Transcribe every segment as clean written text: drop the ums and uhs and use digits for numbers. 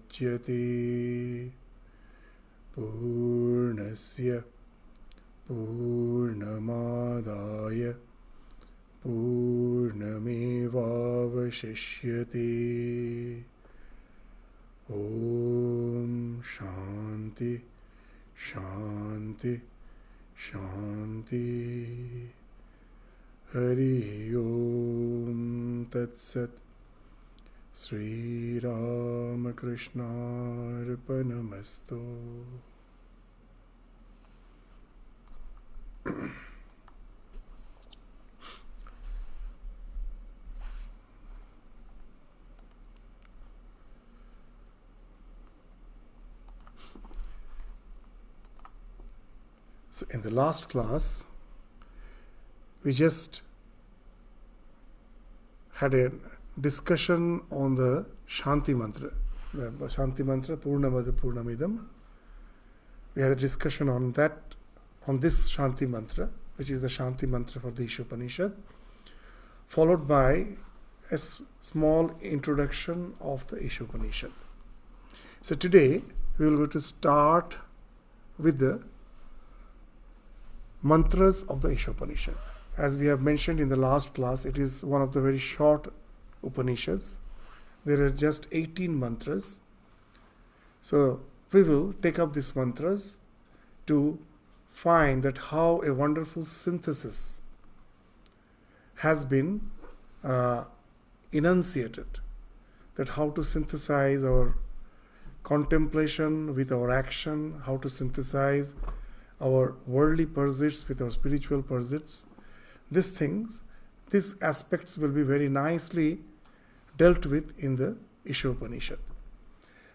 Purnamudapachayate Purnasya Purnamadaya Purnamevavashishyate. Om Shanti Shanti Shanti. Hari Om Tat Sat. Sri Ramakrishna Arpanamastu. So in the last class, we just had a discussion on the Shanti Mantra. The Shanti Mantra, Purnamada Purnamidam. We had a discussion on that, on this Shanti Mantra, which is the Shanti Mantra for the Isha Upanisad, followed by a small introduction of the Isha Upanishad. So today, we will go to start with the mantras of the Isha Upanishad. As we have mentioned in the last class, it is one of the very short Upanishads. There are just 18 mantras. So we will take up these mantras to find that how a wonderful synthesis has been enunciated. That how to synthesize our contemplation with our action, how to synthesize our worldly pursuits with our spiritual pursuits. These aspects will be very nicely dealt with in the Isha Upanishad.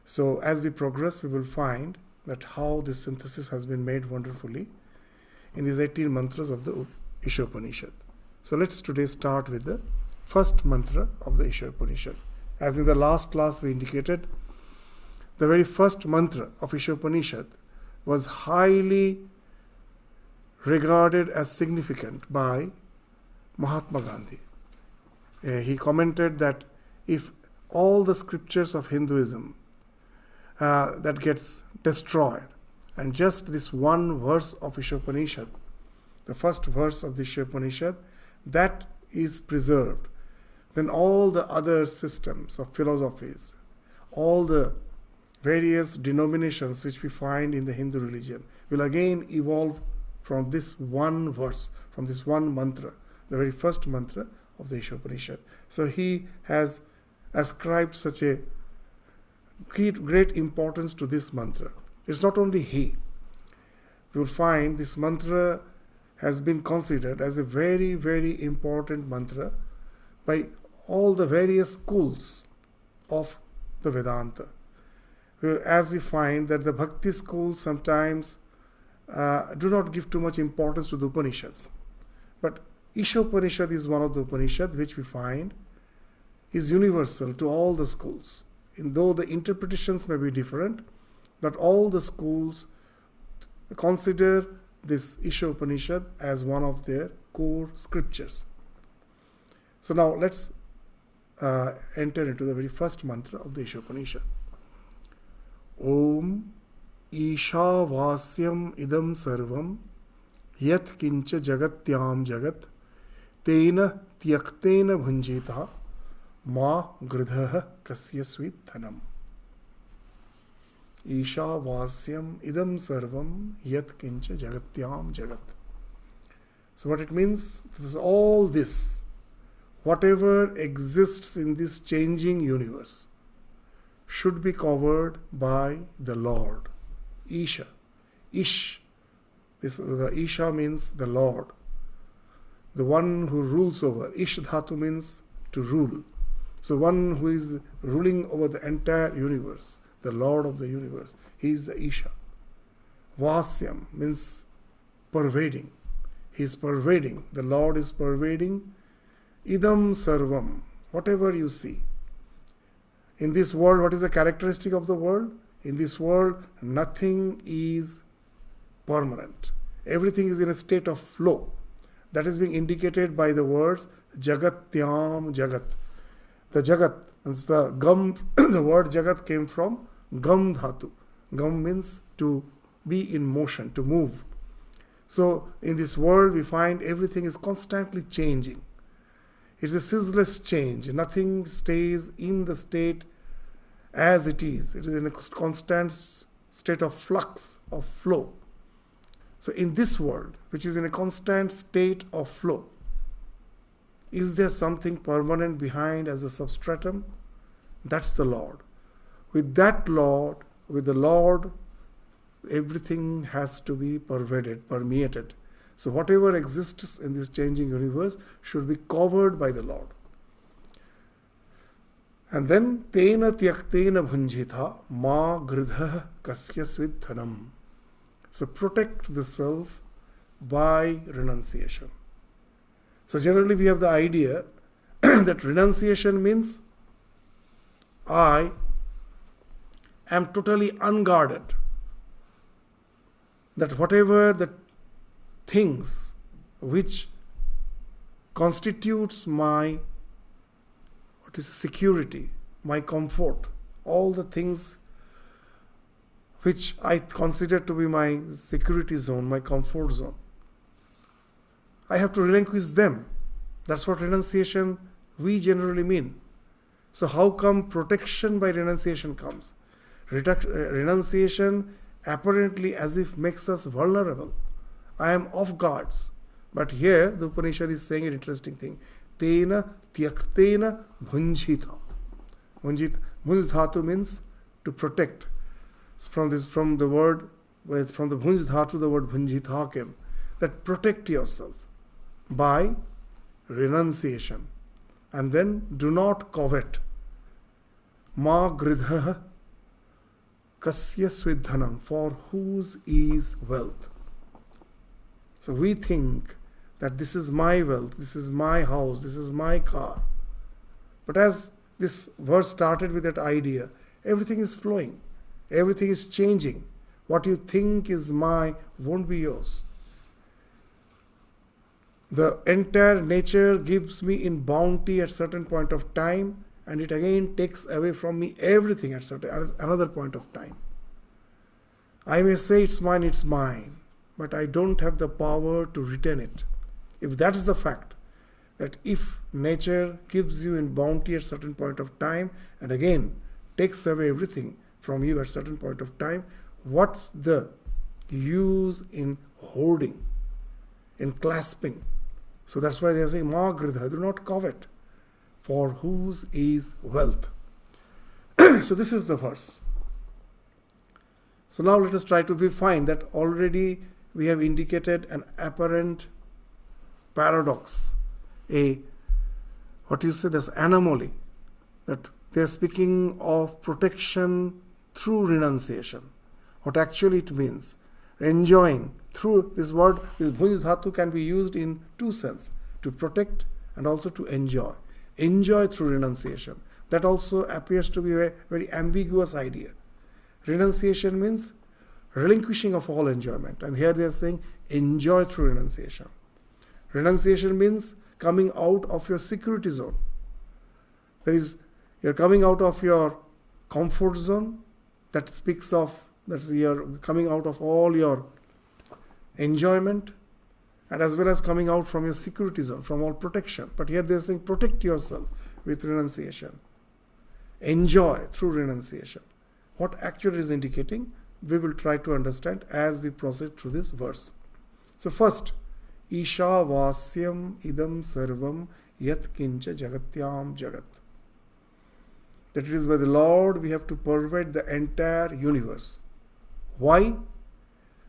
So as we progress, we will find that how this synthesis has been made wonderfully in these 18 mantras of the Isha Upanishad. So let's today start with the first mantra of the Isha Upanishad. As in the last class we indicated, the very first mantra of Isha Upanishad was highly regarded as significant by Mahatma Gandhi. He commented that if all the scriptures of Hinduism that gets destroyed and just this one verse of Isha Upanishad, the first verse of the Isha Upanishad, that is preserved, then all the other systems of philosophies, all the various denominations which we find in the Hindu religion will again evolve from this one verse, from this one mantra, the very first mantra of the Isha Upanishad. So he has ascribed such a great importance to this mantra. It's not only he. You will find this mantra has been considered as a very, very important mantra by all the various schools of the Vedanta. As we find that the Bhakti schools sometimes do not give too much importance to the Upanishads. But Isha Upanishad is one of the Upanishads which we find is universal to all the schools. And though the interpretations may be different, but all the schools consider this Isha Upanishad as one of their core scriptures. So now let's enter into the very first mantra of the Isha Upanishad. Om Isha Vasyam Idam Sarvam Yat Kincha Jagatyam Jagat Tena Tyaktena Bhunjita Ma Gridhaha Kasya Sweethanam. Isha Vasyam Idam Sarvam Yat Kincha Jagatyam Jagat. So what it means is all this, whatever exists in this changing universe, should be covered by the Lord. Isha. Ish. The Isha means the Lord. The one who rules over. Ish dhatu means to rule. So one who is ruling over the entire universe, the Lord of the universe, he is the Isha. Vasyam means pervading. He is pervading. The Lord is pervading. Idam sarvam. Whatever you see. In this world, what is the characteristic of the world? In this world, nothing is permanent. Everything is in a state of flow. That is being indicated by the words Jagatyam Jagat. The Jagat, the word Jagat came from Gam dhatu. Gam means to be in motion, to move. So in this world we find everything is constantly changing. It's a ceaseless change. Nothing stays in the state as it is. It is in a constant state of flux, of flow. So in this world, which is in a constant state of flow, is there something permanent behind as a substratum? That's the Lord. With that Lord, with the Lord, everything has to be permeated. So whatever exists in this changing universe should be covered by the Lord. And then, tena tyaktena bhunjitha ma gridha kasya svidhanam. So protect the self by renunciation. So generally we have the idea that renunciation means I am totally unguarded. That whatever the things which constitutes my security, my comfort, all the things which I consider to be my security zone, my comfort zone, I have to relinquish them. That's what renunciation we generally mean. So how come protection by renunciation comes? Renunciation apparently as if makes us vulnerable. I am off guards. But here the Upanishad is saying an interesting thing. Tena tyaktena bhunjitha. Bhunj dhatu means to protect. From the bhunj dhatu, the word bhunjitha came. That protect yourself by renunciation. And then do not covet. Ma gridha kasya svidhanam, for whose is wealth. So we think that this is my wealth, this is my house, this is my car. But as this verse started with that idea, everything is flowing, everything is changing. What you think is mine won't be yours. The entire nature gives me in bounty at certain point of time, and it again takes away from me everything at another point of time. I may say it's mine, but I don't have the power to retain it. If that's the fact, that if nature gives you in bounty at certain point of time and again takes away everything from you at certain point of time, what's the use in holding, in clasping? So that's why they are saying, Ma gridha, do not covet, for whose is wealth. So this is the verse. So now let us try to find that already we have indicated an apparent paradox, this anomaly, that they are speaking of protection through renunciation. What actually it means, enjoying through this word, this bhunj dhatu can be used in two senses, to protect and also to enjoy. Enjoy through renunciation. That also appears to be a very ambiguous idea. Renunciation means relinquishing of all enjoyment. And here they are saying enjoy through renunciation. Renunciation means coming out of your security zone. That is, you're coming out of your comfort zone. That speaks of that you're coming out of all your enjoyment, and as well as coming out from your security zone, from all protection. But here they're saying protect yourself with renunciation. Enjoy through renunciation. What actually is indicating, we will try to understand as we proceed through this verse. So first, Isha vasyam idam sarvam yat kincha jagatyam jagat. That it is by the Lord we have to pervade the entire universe. Why?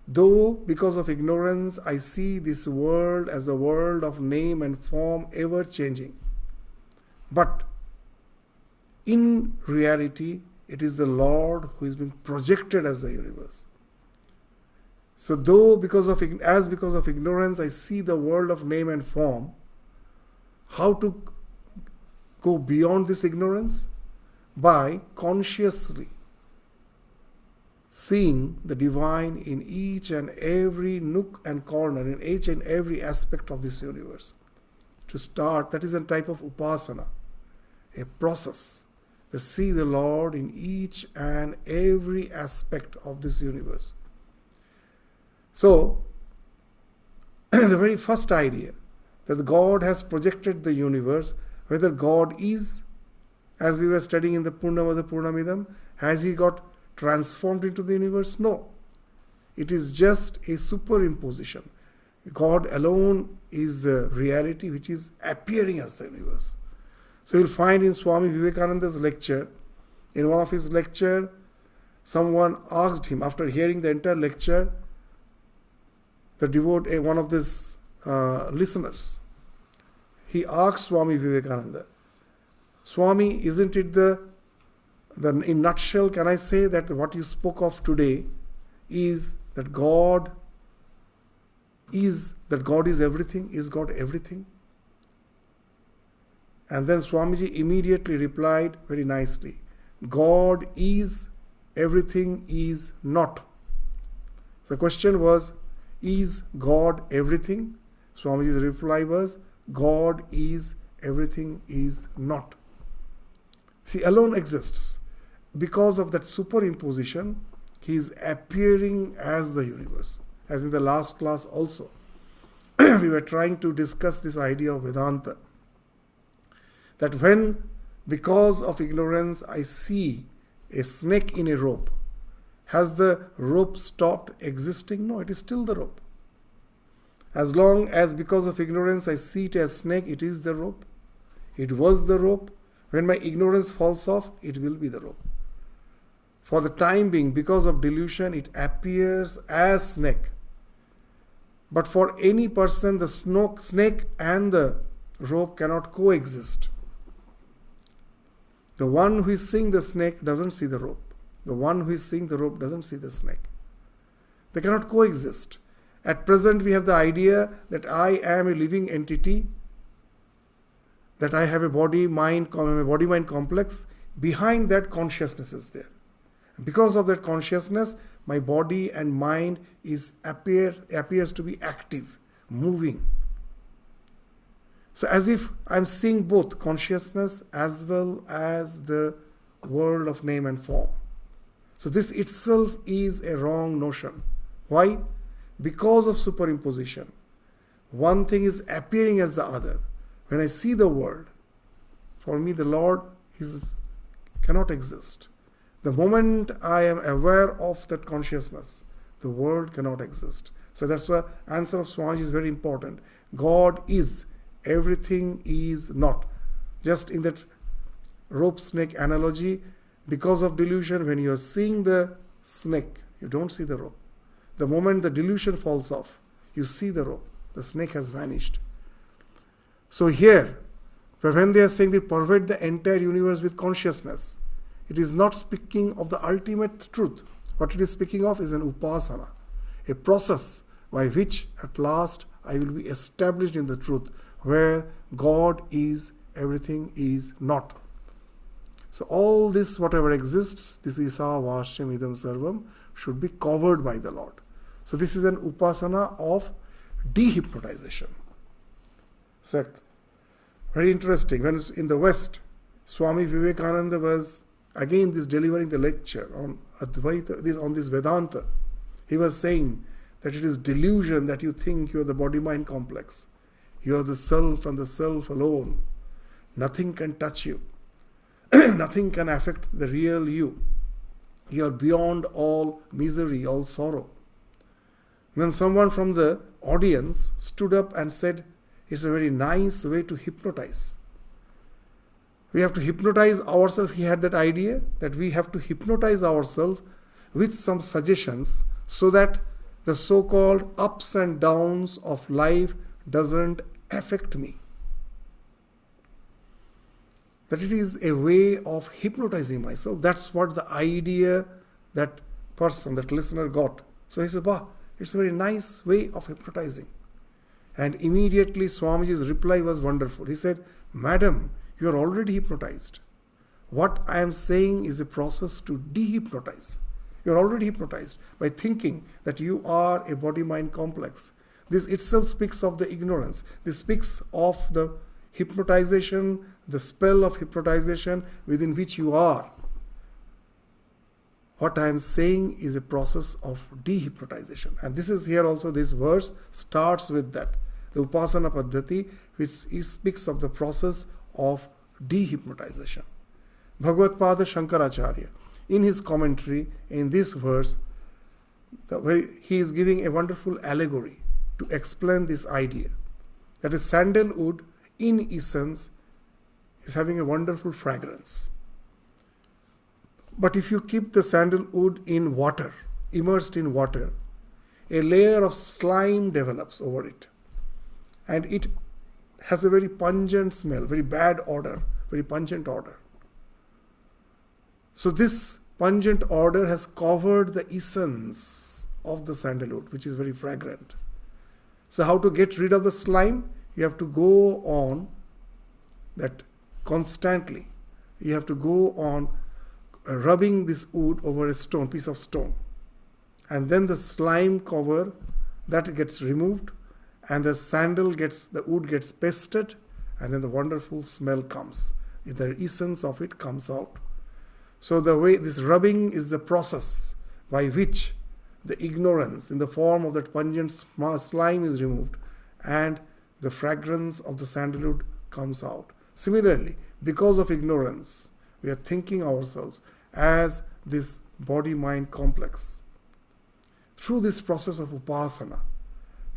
Though because of ignorance I see this world as the world of name and form ever changing. But in reality, it is the Lord who is being projected as the universe. So though because of ignorance I see the world of name and form, how to go beyond this ignorance? By consciously seeing the divine in each and every nook and corner, in each and every aspect of this universe. To start, that is a type of upasana, a process that see the Lord in each and every aspect of this universe. So, the very first idea that God has projected the universe, whether God is, as we were studying in the Purnamada Purnamidam, has He got transformed into the universe? No. It is just a superimposition. God alone is the reality which is appearing as the universe. So you'll find in Swami Vivekananda's lecture, in one of his lecture, someone asked him, after hearing the entire lecture, one of these listeners, he asked Swami Vivekananda, Swami, isn't it in nutshell, can I say that what you spoke of today is that God is everything? Is God everything? And then Swamiji immediately replied very nicely, God is, everything is not. So the question was, is God everything? Swamiji's reply was, God is, everything is not. He alone exists. Because of that superimposition, He is appearing as the universe. As in the last class also, we were trying to discuss this idea of Vedanta. That when, because of ignorance, I see a snake in a rope, has the rope stopped existing? No, it is still the rope. As long as because of ignorance I see it as snake, it is the rope. It was the rope. When my ignorance falls off, it will be the rope. For the time being, because of delusion, it appears as snake. But for any person, the snake and the rope cannot coexist. The one who is seeing the snake doesn't see the rope. The one who is seeing the rope doesn't see the snake. They cannot coexist. At present, we have the idea that I am a living entity, that I have a body-mind complex. Behind that, consciousness is there. Because of that consciousness, my body and mind appears to be active, moving. So as if I'm seeing both consciousness as well as the world of name and form. So this itself is a wrong notion. Why? Because of superimposition. One thing is appearing as the other. When I see the world, for me the Lord cannot exist. The moment I am aware of that consciousness, the world cannot exist. So that's why answer of Swamiji is very important. God is, everything is not. Just in that rope snake analogy, because of delusion, when you are seeing the snake, you don't see the rope. The moment the delusion falls off, you see the rope. The snake has vanished. So here, when they are saying they pervade the entire universe with consciousness, it is not speaking of the ultimate truth. What it is speaking of is an upasana, a process by which at last I will be established in the truth, where God is, everything is not. So all this, whatever exists, this Isha Vashyam Idam Sarvam, should be covered by the Lord. So this is an upasana of dehypnotization. So, very interesting. When in the West, Swami Vivekananda was again delivering the lecture on Advaita, on this Vedanta. He was saying that it is delusion that you think you are the body-mind complex. You are the self and the self alone. Nothing can touch you. Nothing can affect the real you. You are beyond all misery, all sorrow. Then someone from the audience stood up and said, it's a very nice way to hypnotize. We have to hypnotize ourselves. He had that idea that we have to hypnotize ourselves with some suggestions so that the so-called ups and downs of life doesn't affect me. That it is a way of hypnotizing myself. That's what the idea that person, that listener got. So he said, it's a very nice way of hypnotizing. And immediately Swamiji's reply was wonderful. He said, Madam, you are already hypnotized. What I am saying is a process to dehypnotize. You are already hypnotized by thinking that you are a body-mind complex. This itself speaks of the ignorance. This speaks of the hypnotization, the spell of hypnotization within which you are. What I am saying is a process of dehypnotization. And this is here also, this verse starts with that. The Upasana Paddhati, which speaks of the process of dehypnotization. Bhagavad Pada Shankaracharya, in his commentary in this verse, he is giving a wonderful allegory to explain this idea. That is, sandalwood in essence is having a wonderful fragrance. But if you keep the sandalwood in water, immersed in water, a layer of slime develops over it. And it has a very pungent smell, very bad odor, very pungent odor. So this pungent odor has covered the essence of the sandalwood, which is very fragrant. So how to get rid of the slime? You have to go on that constantly. You have to go on rubbing this wood over a stone, piece of stone. And then the slime cover, that gets removed, and the wood gets pasted, and then the wonderful smell comes. The essence of it comes out. So the way this rubbing is the process by which the ignorance in the form of that pungent slime is removed and the fragrance of the sandalwood comes out. Similarly, because of ignorance, we are thinking ourselves as this body-mind complex. Through this process of upasana,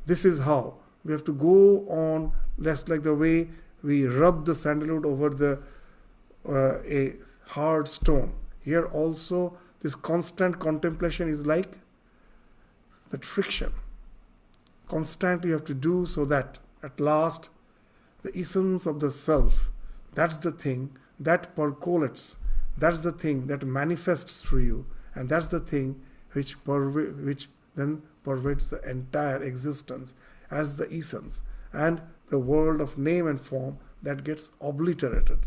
this is how we have to go on, just like the way we rub the sandalwood over a hard stone. Here also, this constant contemplation is like that friction. Constantly you have to do so that at last the essence of the self, that's the thing that percolates, that's the thing that manifests through you, and that's the thing which then pervades the entire existence as the essence, and the world of name and form that gets obliterated.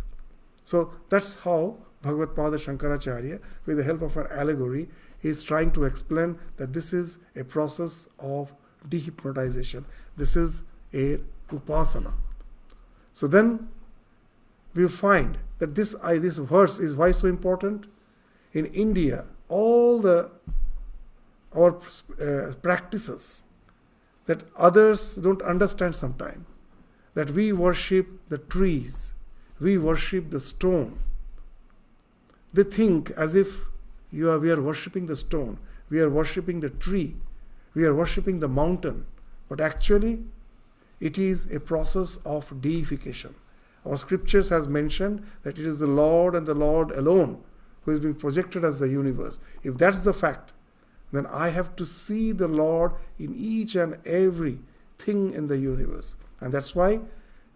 So that's how Bhagavad Pada Shankaracharya, with the help of an allegory, is trying to explain that this is a process of dehypnotization. This is a upasana. So then we find that this verse is why so important. In India, all our practices that others don't understand sometimes, that we worship the trees, we worship the stone. They think as if we are worshipping the stone, we are worshipping the tree, we are worshipping the mountain. But actually, it is a process of deification. Our scriptures has mentioned that it is the Lord and the Lord alone who is being projected as the universe. If that's the fact, then I have to see the Lord in each and every thing in the universe. And that's why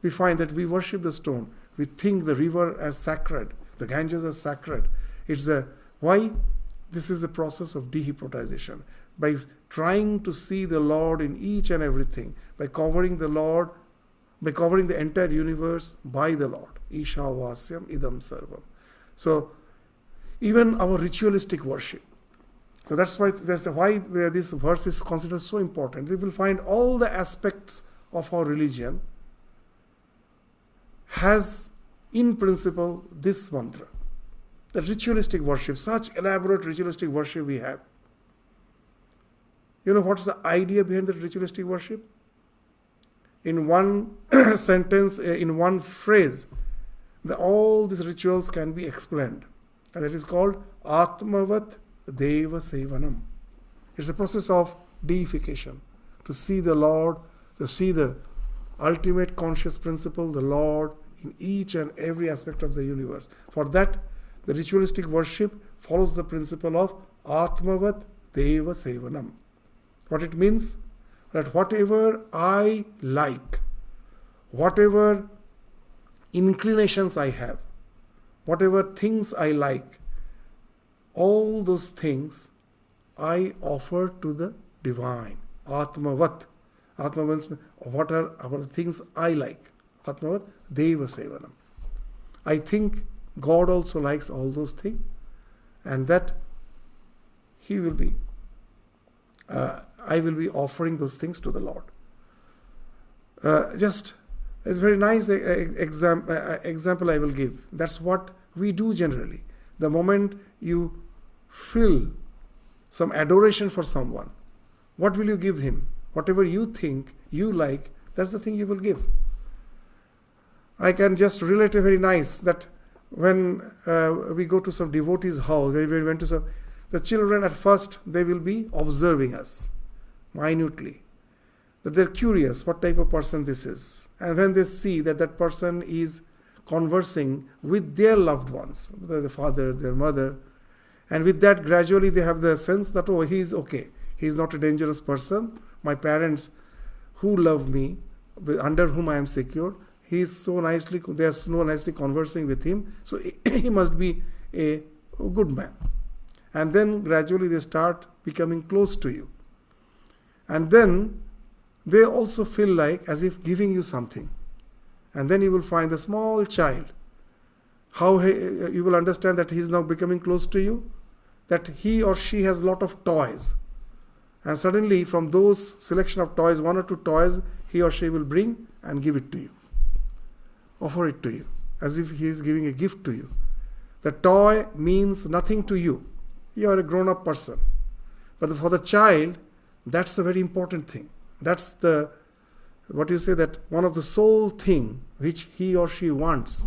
we find that we worship the stone. We think the river as sacred, the Ganges as sacred. Why? This is the process of dehypnotization. By trying to see the Lord in each and everything, by covering the entire universe by the Lord. Isha Vasyam idam sarvam. So even our ritualistic worship. So that's why this verse is considered so important. We will find all the aspects of our religion has in principle this mantra. The ritualistic worship, such elaborate ritualistic worship we have. You know what's the idea behind the ritualistic worship? In one sentence, in one phrase, all these rituals can be explained. And that is called Atmavat Deva Sevanam. It's a process of deification. To see the Lord, to see the ultimate conscious principle, the Lord, in each and every aspect of the universe. For that, the ritualistic worship follows the principle of Atmavat Deva Sevanam. What it means? That whatever I like, whatever inclinations I have, whatever things I like, all those things I offer to the divine. Atmavat. Atma means what are our things I like. Atmavat Deva Sevanam. I think God also likes all those things, and that He will be, I will be offering those things to the Lord. Just It's a very nice example I will give. That's what we do generally. The moment you feel some adoration for someone, what will you give him? Whatever you think you like, that's the thing you will give. I can just relate a very nice that when we go to some devotee's house, when we went to some, the children at first they will be observing us minutely. That they're curious what type of person this is. And when they see that that person is conversing with their loved ones, their father, their mother, and with that gradually they have the sense that, oh, he is okay. He is not a dangerous person. My parents who love me, under whom I am secure, they are so nicely conversing with him, so he must be a good man. And then gradually they start becoming close to you. And then they also feel like as if giving you something. And then you will find the small child, how you will understand that he is now becoming close to you, that he or she has a lot of toys. And suddenly from those selection of toys, 1 or 2 toys, he or she will bring and give it to you. Offer it to you, as if he is giving a gift to you. The toy means nothing to you. You are a grown-up person. But for the child, that's a very important thing. That's that one of the sole thing which he or she wants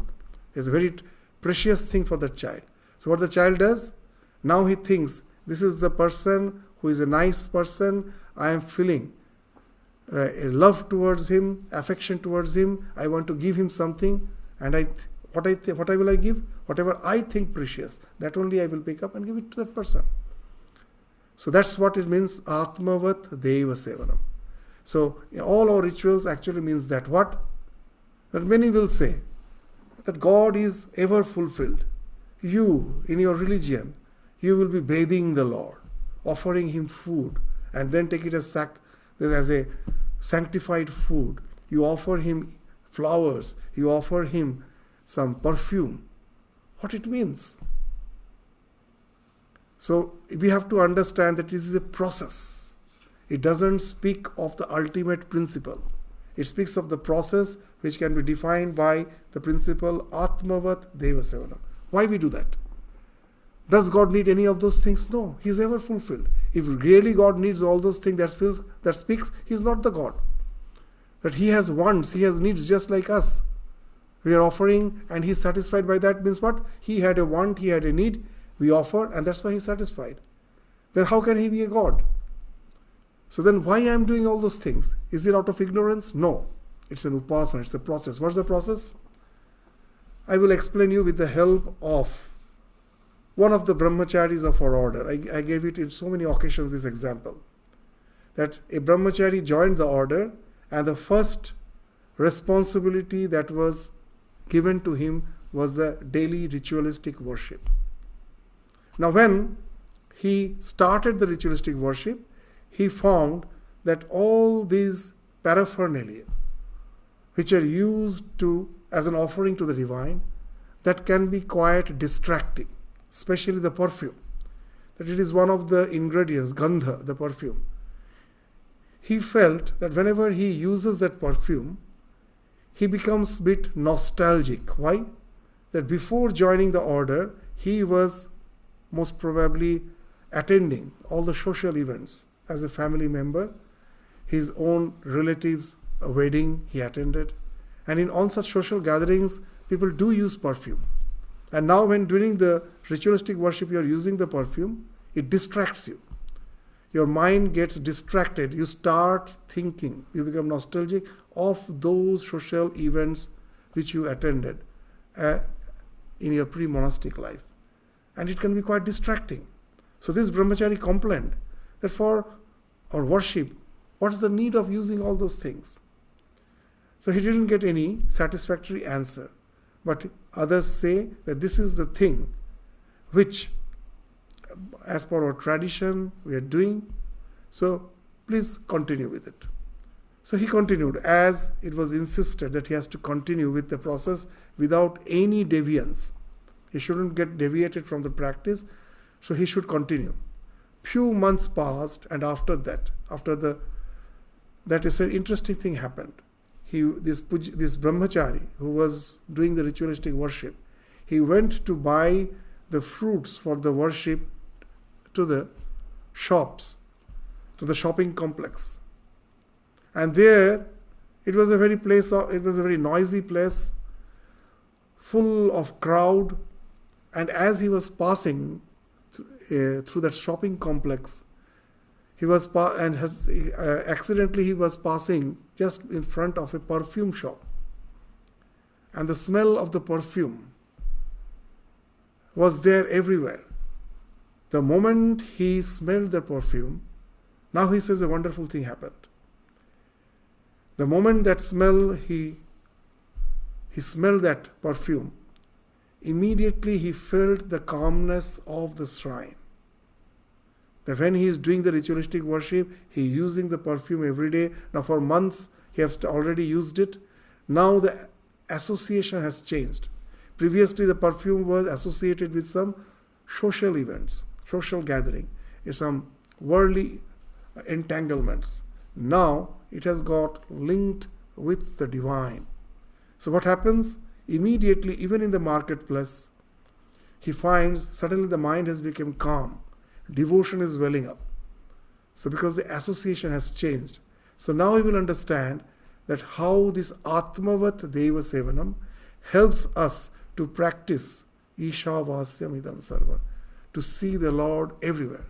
is a very precious thing for the child. So what the child does, now he thinks, this is the person who is a nice person, I am feeling love towards him, affection towards him, I want to give him something, and what will I give? Whatever I think precious, that only I will pick up and give it to that person. So that's what it means, Atmavat Deva Sevanam. So all our rituals actually means that what? That many will say that God is ever fulfilled. You, in your religion, you will be bathing the Lord, offering him food, and then take it as a sanctified food. You offer him flowers, you offer him some perfume. What it means? So we have to understand that this is a process. It doesn't speak of the ultimate principle. It speaks of the process which can be defined by the principle Atmavat Deva Sevanam. Why we do that? Does God need any of those things? No. He is ever fulfilled. If really God needs all those things that speaks, he is not the God. That he has wants, he has needs just like us. We are offering and he is satisfied by that means what? He had a want, he had a need, we offer and that's why he is satisfied. Then how can he be a God? So then why I am doing all those things? Is it out of ignorance? No. It's an upasana, it's a process. What's the process? I will explain you with the help of one of the brahmacharis of our order. I gave it in so many occasions this example. That a brahmachari joined the order and the first responsibility that was given to him was the daily ritualistic worship. Now when he started the ritualistic worship, he found that all these paraphernalia which are used as an offering to the divine, that can be quite distracting, especially the perfume. That it is one of the ingredients, gandha, the perfume. He felt that whenever he uses that perfume, he becomes a bit nostalgic. Why? That before joining the order, he was most probably attending all the social events as a family member, his own relatives' wedding he attended, and in all such social gatherings, people do use perfume. And now when during the ritualistic worship you are using the perfume, it distracts you. Your mind gets distracted. You start thinking, you become nostalgic of those social events which you attended in your pre-monastic life. And it can be quite distracting. So this brahmachari complained that for our worship, what's the need of using all those things? So he didn't get any satisfactory answer. But others say that this is the thing which, as per our tradition, we are doing. So please continue with it. So he continued, as it was insisted that he has to continue with the process without any deviance. He shouldn't get deviated from the practice, so he should continue. Few months passed, and after that is an interesting thing happened. this brahmachari who was doing the ritualistic worship, he went to buy the fruits for the worship to the shops, to the shopping complex. And there, it was a very noisy place, full of crowd. And as he was passing through that shopping complex, accidentally he was passing just in front of a perfume shop. And the smell of the perfume was there everywhere. The moment he smelled the perfume, now he says a wonderful thing happened. The moment that smell, he smelled that perfume, immediately he felt the calmness of the shrine. That when he is doing the ritualistic worship, he is using the perfume every day. Now for months he has already used it. Now the association has changed. Previously the perfume was associated with some social events, social gathering, some worldly entanglements. Now it has got linked with the divine. So what happens? Immediately, even in the marketplace, he finds suddenly the mind has become calm. Devotion is welling up. So because the association has changed. So now he will understand that how this Atmavat Deva Sevanam helps us to practice Isha Vasyam Idam Sarva, to see the Lord everywhere.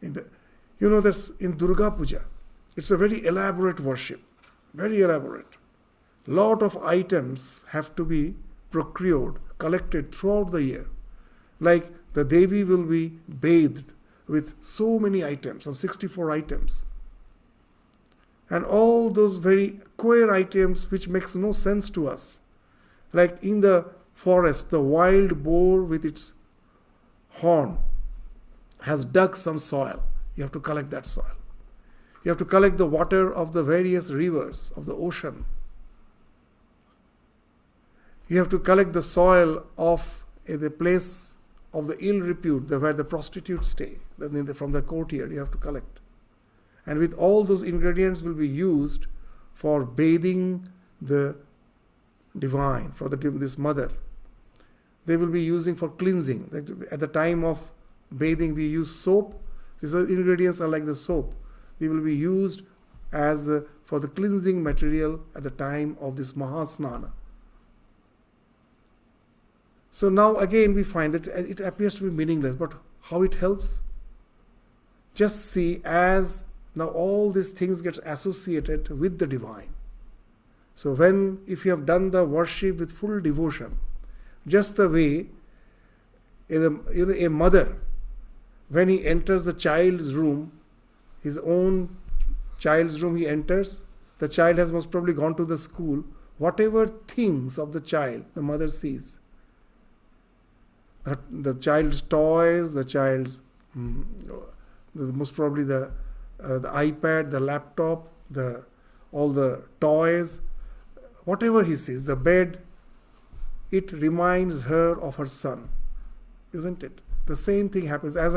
That's in Durga Puja. It's a very elaborate worship, very elaborate. Lot of items have to be procured, collected throughout the year. Like the Devi will be bathed with so many items, some 64 items. And all those very queer items which makes no sense to us. Like in the forest, the wild boar with its horn has dug some soil. You have to collect that soil. You have to collect the water of the various rivers of the ocean. You have to collect the soil of the place of the ill repute, where the prostitutes stay. From the courtyard you have to collect. And with all those ingredients will be used for bathing the divine, for this mother. They will be using for cleansing. At the time of bathing we use soap. These ingredients are like the soap. They will be used for the cleansing material at the time of this Mahasnana. So now again we find that it appears to be meaningless, but how it helps? Just see, as now all these things get associated with the divine. So if you have done the worship with full devotion, just the way a mother, when he enters the child's room, his own child's room he enters, the child has most probably gone to the school, whatever things of the child the mother sees, the child's toys, the child's most probably the iPad, the laptop, all the toys, whatever he sees, the bed, it reminds her of her son, isn't it? The same thing happens as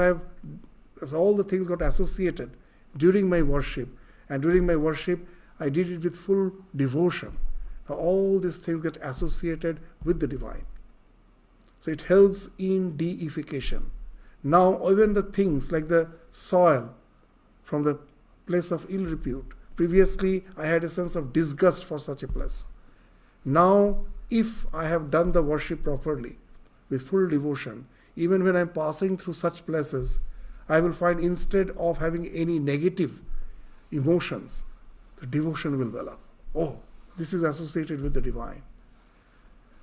all the things got associated during my worship, and during my worship I did it with full devotion. Now all these things get associated with the divine. So it helps in deification. Now even the things like the soil from the place of ill repute. Previously I had a sense of disgust for such a place. Now if I have done the worship properly, with full devotion, even when I am passing through such places, I will find instead of having any negative emotions, the devotion will well up. Oh, this is associated with the divine.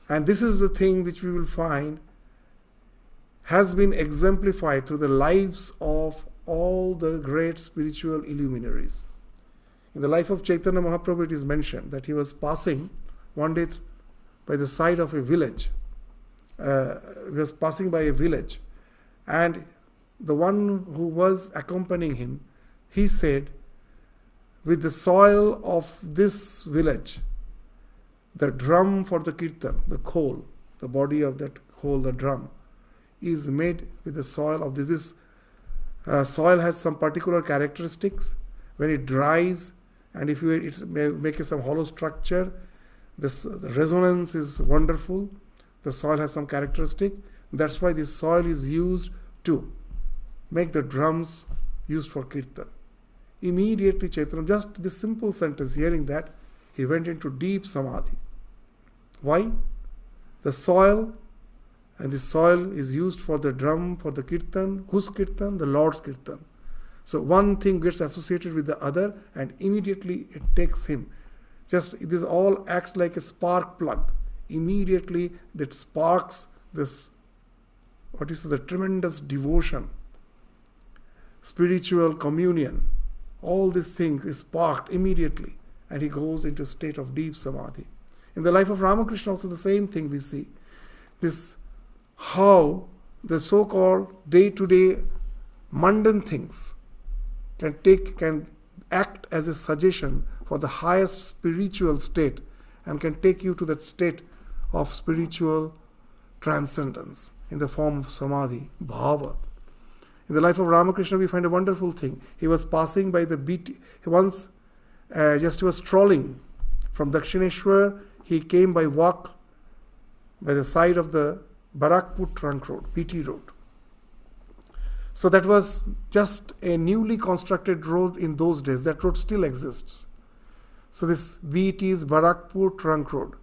And this is the thing which we will find has been exemplified through the lives of all the great spiritual illuminaries. In the life of Chaitanya Mahaprabhu, it is mentioned that he was passing one day by the side of a village. He was passing by a village, and the one who was accompanying him, he said, with the soil of this village, the drum for the kirtan, the coal, the body of that coal, the drum, is made with the soil of this. Soil has some particular characteristics. When it dries And if you make some hollow structure, the resonance is wonderful. The soil has some characteristic. That's why this soil is used to make the drums used for kirtan. Immediately Chaitanya, just this simple sentence, hearing that, he went into deep samadhi. Why? The soil, and the soil is used for the drum, for the kirtan. Whose kirtan? The Lord's kirtan. So one thing gets associated with the other, and immediately it takes him. Just this all acts like a spark plug. Immediately that sparks this, the tremendous devotion, spiritual communion. All these things is sparked immediately, and he goes into a state of deep samadhi. In the life of Ramakrishna also the same thing we see. This, how the so-called day-to-day mundane things can act as a suggestion for the highest spiritual state, and can take you to that state of spiritual transcendence in the form of samadhi, bhava. In the life of Ramakrishna, we find a wonderful thing. He was passing by the BT. He was strolling from Dakshineshwar. He came by walk by the side of the Barakpur trunk road, BT road. So that was just a newly constructed road in those days. That road still exists. So this BT's Barakpur trunk road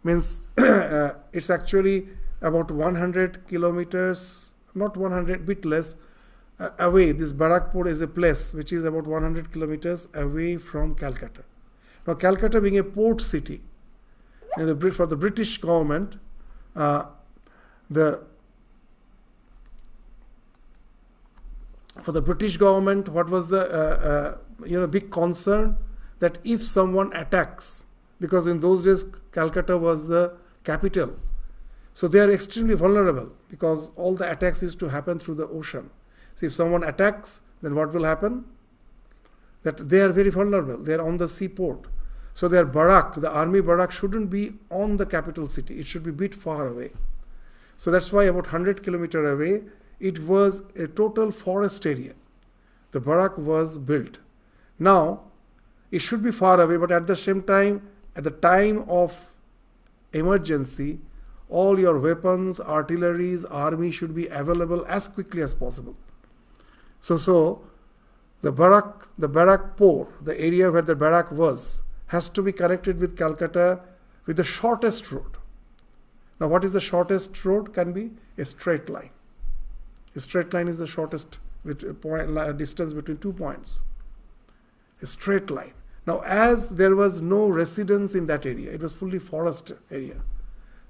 means it's actually about 100 kilometers, not 100, bit less, away. This Barakpur is a place which is about 100 kilometers away from Calcutta. Now Calcutta being a port city, and for the British government, for the British government, what was the big concern? That if someone attacks, because in those days Calcutta was the capital, so they are extremely vulnerable because all the attacks used to happen through the ocean. So if someone attacks, then what will happen? That they are very vulnerable. They are on the seaport. So their barrack, the army barrack, shouldn't be on the capital city. It should be a bit far away. So that's why about 100 kilometers away, it was a total forest area. The barrack was built. Now, it should be far away, but at the same time, at the time of emergency, all your weapons, artilleries, army should be available as quickly as possible. So the Barakpur, the area where the barrack was, has to be connected with Calcutta with the shortest road. Now, what is the shortest road? Can be a straight line. A straight line is the shortest distance between 2 points. A straight line. Now, as there was no residence in that area, it was fully forest area.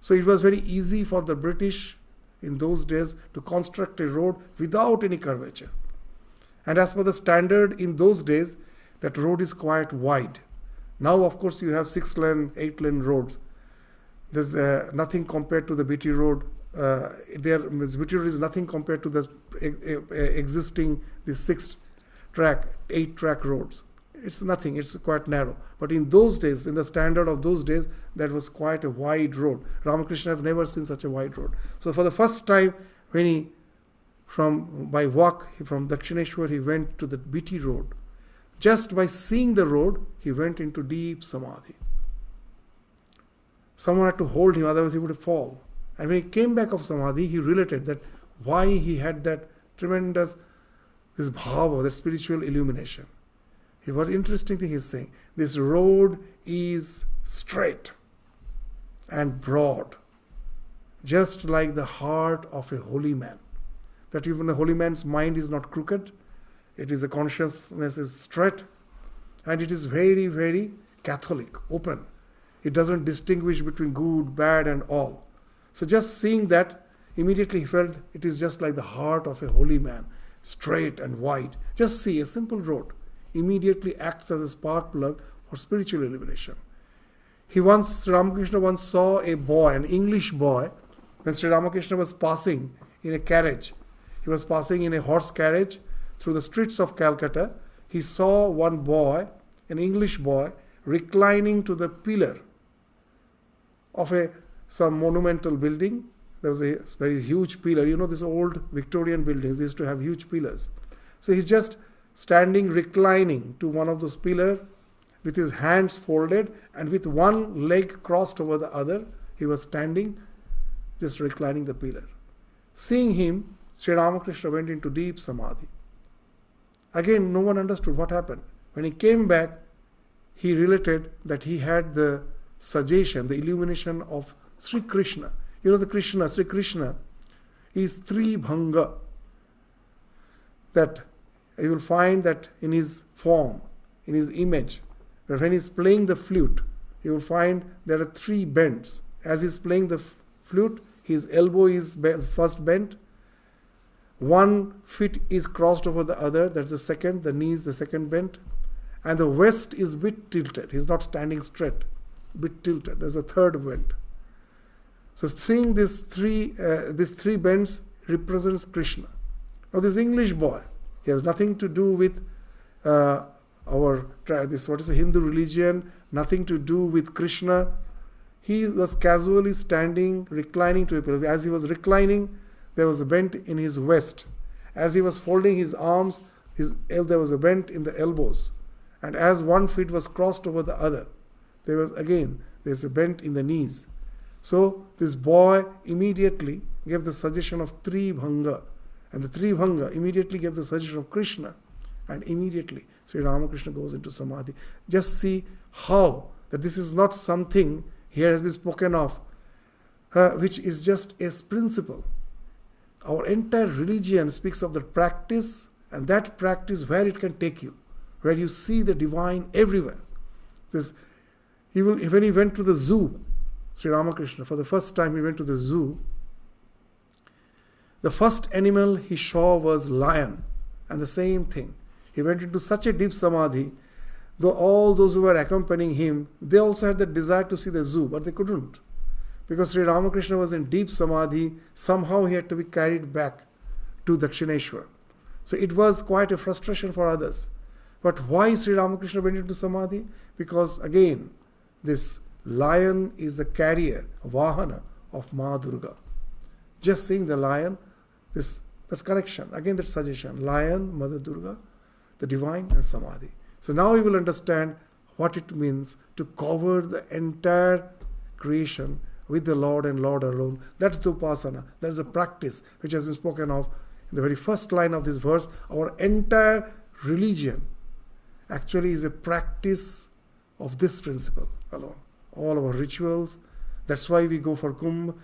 So it was very easy for the British in those days to construct a road without any curvature. And as per the standard in those days, that road is quite wide. Now, of course, you have 6-lane, 8-lane roads. There's nothing compared to the BT road. BT road is nothing compared to the existing, the 6-track, 8-track roads. It's nothing, it's quite narrow. But in those days, in the standard of those days, that was quite a wide road. Ramakrishna have never seen such a wide road. So for the first time, when he, by walk from Dakshineshwar, he went to the BT road. Just by seeing the road, he went into deep samadhi. Someone had to hold him, otherwise he would fall. And when he came back of samadhi, he related that why he had that tremendous, this bhava, that spiritual illumination. A very interesting thing he's saying. This road is straight and broad, just like the heart of a holy man. That even the holy man's mind is not crooked. It is, the consciousness is straight, and it is very, very Catholic, open. It doesn't distinguish between good, bad, and all. So just seeing that, immediately he felt it is just like the heart of a holy man, straight and wide. Just see a simple road. Immediately acts as a spark plug for spiritual illumination. Ramakrishna once saw a boy, an English boy, when Sri Ramakrishna was passing in a carriage. He was passing in a horse carriage through the streets of Calcutta. He saw one boy, an English boy, reclining to the pillar of some monumental building. There was a very huge pillar. You know, these old Victorian buildings, they used to have huge pillars. So he's just standing, reclining to one of those pillars with his hands folded and with one leg crossed over the other. He was standing, just reclining the pillar. Seeing him, Sri Ramakrishna went into deep samadhi. Again, no one understood what happened. When he came back, he related that he had the suggestion, the illumination of Sri Krishna. You know the Krishna, Sri Krishna is three bhanga. That you will find that in his form, in his image, that when he is playing the flute, you will find there are three bends. As he is playing the flute, his elbow is first bent, one foot is crossed over the other, that's the second, the knee is the second bent, and the waist is bit tilted. He is not standing straight, bit tilted. There's a third bend. So seeing these three bends represents Krishna. Now this English boy, he has nothing to do with Hindu religion, nothing to do with Krishna. He was casually standing, reclining to a pillar. As he was reclining, there was a bend in his waist. As he was folding his arms, there was a bend in the elbows. And as one foot was crossed over the other, there's a bend in the knees. So this boy immediately gave the suggestion of three bhanga. And the three bhanga immediately gave the suggestion of Krishna. And immediately Sri Ramakrishna goes into samadhi. Just see how that this is not something here has been spoken of, which is just a principle. Our entire religion speaks of the practice, and that practice where it can take you, where you see the divine everywhere. When he went to the zoo, Sri Ramakrishna, for the first time he went to the zoo, the first animal he saw was lion, and the same thing. He went into such a deep samadhi, though all those who were accompanying him, they also had the desire to see the zoo, but they couldn't. Because Sri Ramakrishna was in deep samadhi, somehow he had to be carried back to Dakshineshwar. So it was quite a frustration for others. But why Sri Ramakrishna went into samadhi? Because again, this lion is the carrier, Vahana of Ma Durga. Just seeing the lion, that's correction. Again, that suggestion. Lion, Mother Durga, the divine and samadhi. So now we will understand what it means to cover the entire creation with the Lord and Lord alone. That's the upasana. That's the practice which has been spoken of in the very first line of this verse. Our entire religion actually is a practice of this principle alone. All our rituals. That's why we go for Kumbh.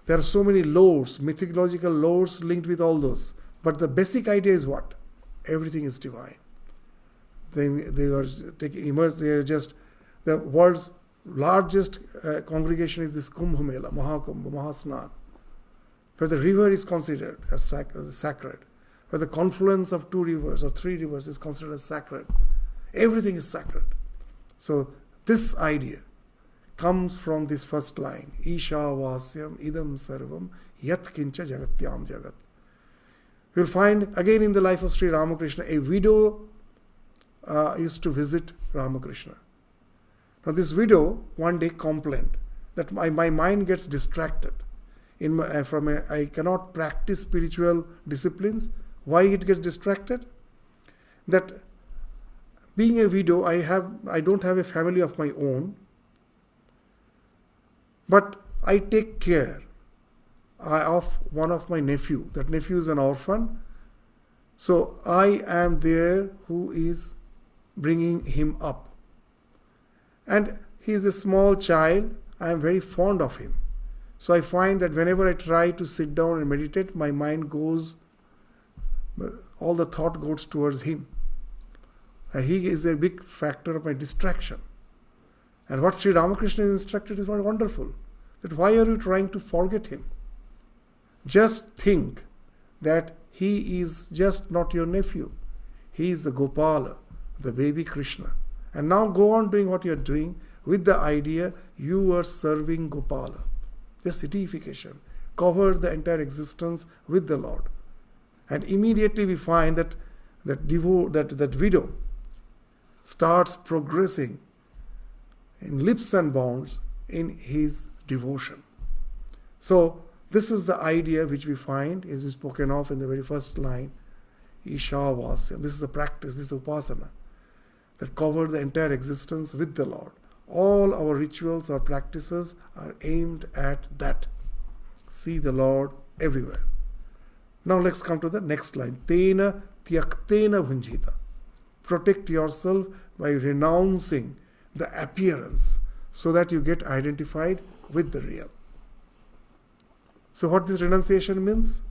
There are so many lores, mythological lores linked with all those. But the basic idea is what? Everything is divine. They are taking immersed. They are just the world's largest congregation is this Kumbh Mela, Mahakumbh, Mahasnan, where the river is considered as sacred, where the confluence of two rivers or three rivers is considered as sacred. Everything is sacred. So this idea comes from this first line, Isha Vasyam Idam Sarvam Yat Kincha Jagatyam Jagat. We'll find again in the life of Sri Ramakrishna, a widow used to visit Ramakrishna. Now this widow one day complained that my mind gets distracted. I cannot practice spiritual disciplines. Why it gets distracted? That being a widow, I don't have a family of my own, but I take care of one of my nephew. That nephew is an orphan. So I am there who is bringing him up. And he is a small child. I am very fond of him. So I find that whenever I try to sit down and meditate, my mind goes, all the thought goes towards him. And he is a big factor of my distraction. And what Sri Ramakrishna is instructed is very wonderful. That why are you trying to forget him? Just think that he is just not your nephew. He is the Gopala, the baby Krishna. And now go on doing what you are doing with the idea you are serving Gopala. Just deification. Cover the entire existence with the Lord. And immediately we find that widow starts progressing in leaps and bounds in his devotion. So this is the idea which we find is spoken of in the very first line, Isha Vasyam. This is the practice, this is the upasana. that cover the entire existence with the Lord. All our rituals or practices are aimed at that. See the Lord everywhere. Now let's come to the next line. Tena tyaktena bhunjita. Protect yourself by renouncing the appearance so that you get identified with the real. So what this renunciation means?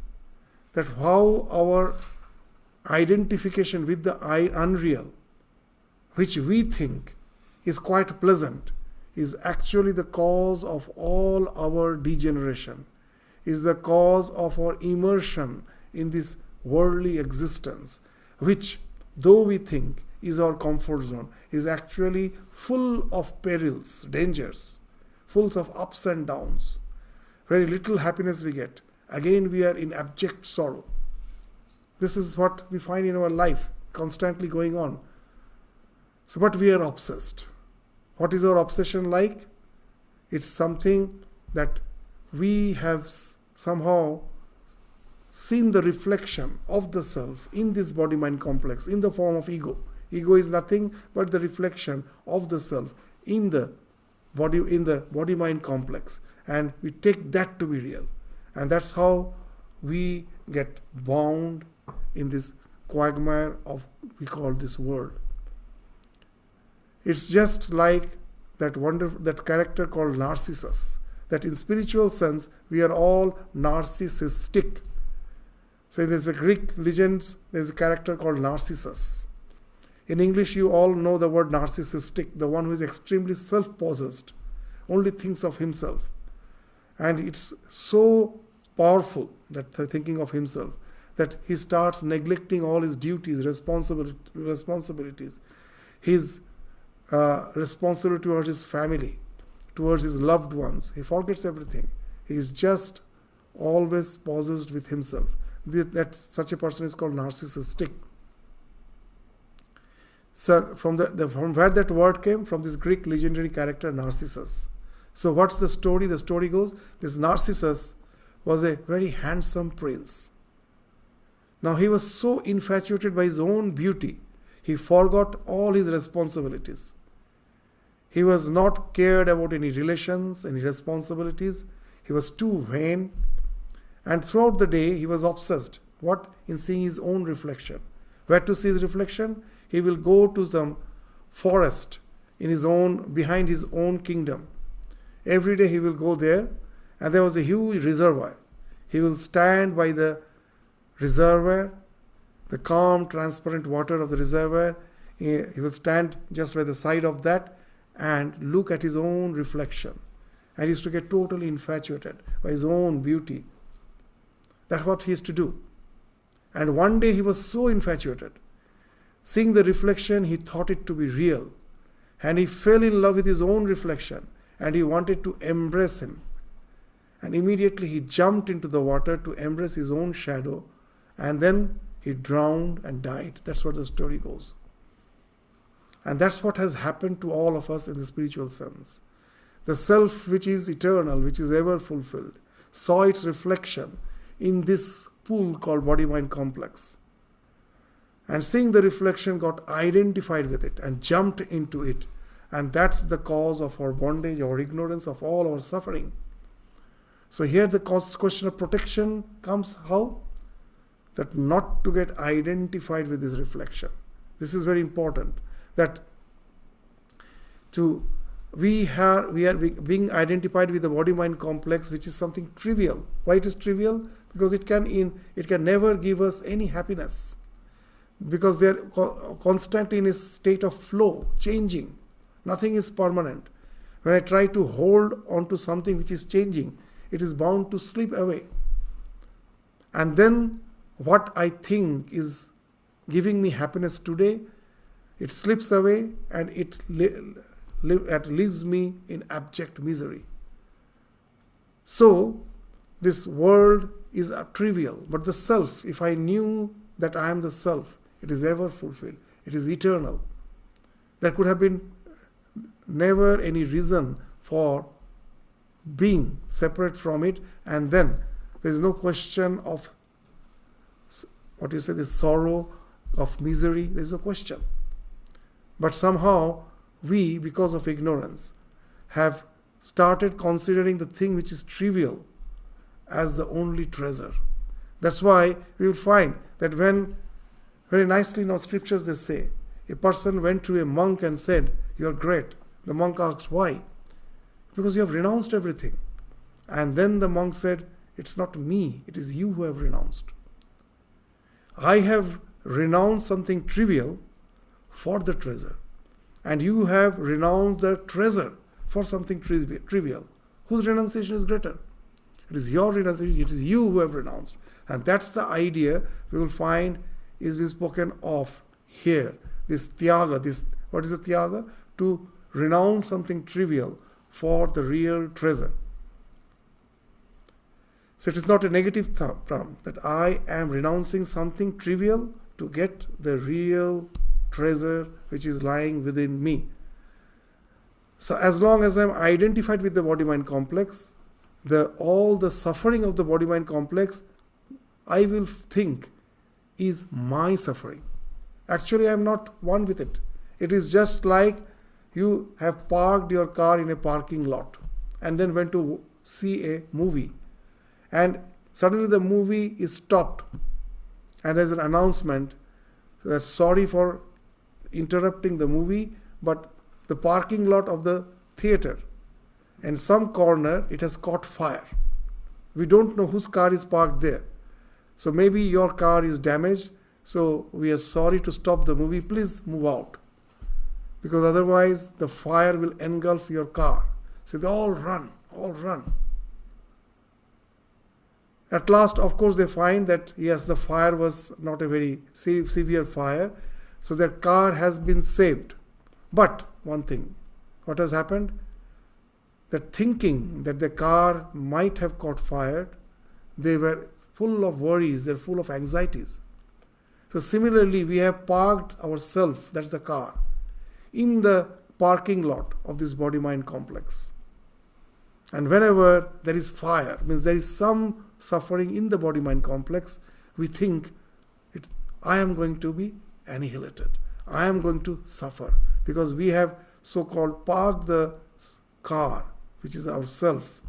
That how our identification with the unreal, which we think is quite pleasant, is actually the cause of all our degeneration, is the cause of our immersion in this worldly existence, which, though we think is our comfort zone, is actually full of perils, dangers, full of ups and downs. Very little happiness we get. Again we are in abject sorrow. This is what we find in our life, constantly going on. So, but we are obsessed. What is our obsession like? It's something that we have somehow seen the reflection of the self in this body-mind complex in the form of ego. Ego is nothing but the reflection of the self in the body-mind complex, and we take that to be real, and that's how we get bound in this quagmire of we call this world. It's just like that character called Narcissus, that in spiritual sense we are all narcissistic. So there's a Greek legends, there's a character called Narcissus. In English you all know the word narcissistic, the one who is extremely self-possessed, only thinks of himself. And it's so powerful, that thinking of himself, that he starts neglecting all his duties, responsibilities, his responsibility towards his family, towards his loved ones. He forgets everything. He is just always possessed with himself. That such a person is called narcissistic. So from where that word came, from this Greek legendary character Narcissus. So what's the story? The story goes, this Narcissus was a very handsome prince. Now he was so infatuated by his own beauty, he forgot all his responsibilities. He was not cared about any relations, any responsibilities. He was too vain. And throughout the day, he was obsessed. What? In seeing his own reflection. Where to see his reflection? He will go to some forest behind his own kingdom. Every day he will go there, and there was a huge reservoir. He will stand by the reservoir, the calm, transparent water of the reservoir. He will stand just by the side of that and look at his own reflection. And he used to get totally infatuated by his own beauty. That's what he used to do. And one day he was so infatuated. Seeing the reflection, he thought it to be real. And he fell in love with his own reflection. And he wanted to embrace him. And immediately he jumped into the water to embrace his own shadow. And then he drowned and died. That's what the story goes. And that's what has happened to all of us in the spiritual sense. The self which is eternal, which is ever fulfilled, saw its reflection in this pool called body-mind complex. And seeing the reflection, got identified with it and jumped into it. And that's the cause of our bondage, our ignorance, of all our suffering. So here the question of protection comes how? That not to get identified with this reflection. This is very important. That we are being identified with the body-mind complex, which is something trivial. Why it is trivial? Because it can never give us any happiness. Because they are constantly in a state of flow, changing. Nothing is permanent. When I try to hold on to something which is changing, it is bound to slip away. And then what I think is giving me happiness today, it slips away and it leaves me in abject misery. So, this world is trivial. But the self, if I knew that I am the self, it is ever fulfilled. It is eternal. There could have been never any reason for being separate from it, and then there is no question of this sorrow, of misery. There is no question. But somehow we, because of ignorance, have started considering the thing which is trivial as the only treasure. That's why we will find that when, very nicely in our scriptures they say, a person went to a monk and said, "You are great." The monk asked, "Why?" "Because you have renounced everything." And then the monk said, "It's not me, it is you who have renounced. I have renounced something trivial for the treasure. And you have renounced the treasure for something trivial. Whose renunciation is greater? It is your renunciation, it is you who have renounced." And that's the idea we will find is being spoken of here. This tyaga, what is the tyaga? To renounce something trivial for the real treasure. So it is not a negative term that I am renouncing something trivial to get the real treasure which is lying within me. So as long as I am identified with the body-mind complex, all the suffering of the body-mind complex, I will think is my suffering. Actually, I am not one with it. It is just like you have parked your car in a parking lot and then went to see a movie. And suddenly the movie is stopped. And there's an announcement that sorry for interrupting the movie, but the parking lot of the theater, in some corner, it has caught fire. We don't know whose car is parked there. So maybe your car is damaged. So we are sorry to stop the movie. Please move out. Because otherwise the fire will engulf your car. So they all run. At last, of course, they find that, yes, the fire was not a very severe fire. So their car has been saved. But one thing, what has happened? That thinking that the car might have caught fire, they were full of worries, they're full of anxieties. So similarly, we have parked ourselves, that's the car, in the parking lot of this body-mind complex. And whenever there is fire, means there is some suffering in the body-mind complex, we think, I am going to be annihilated. I am going to suffer. Because we have so-called parked the car, which is ourself,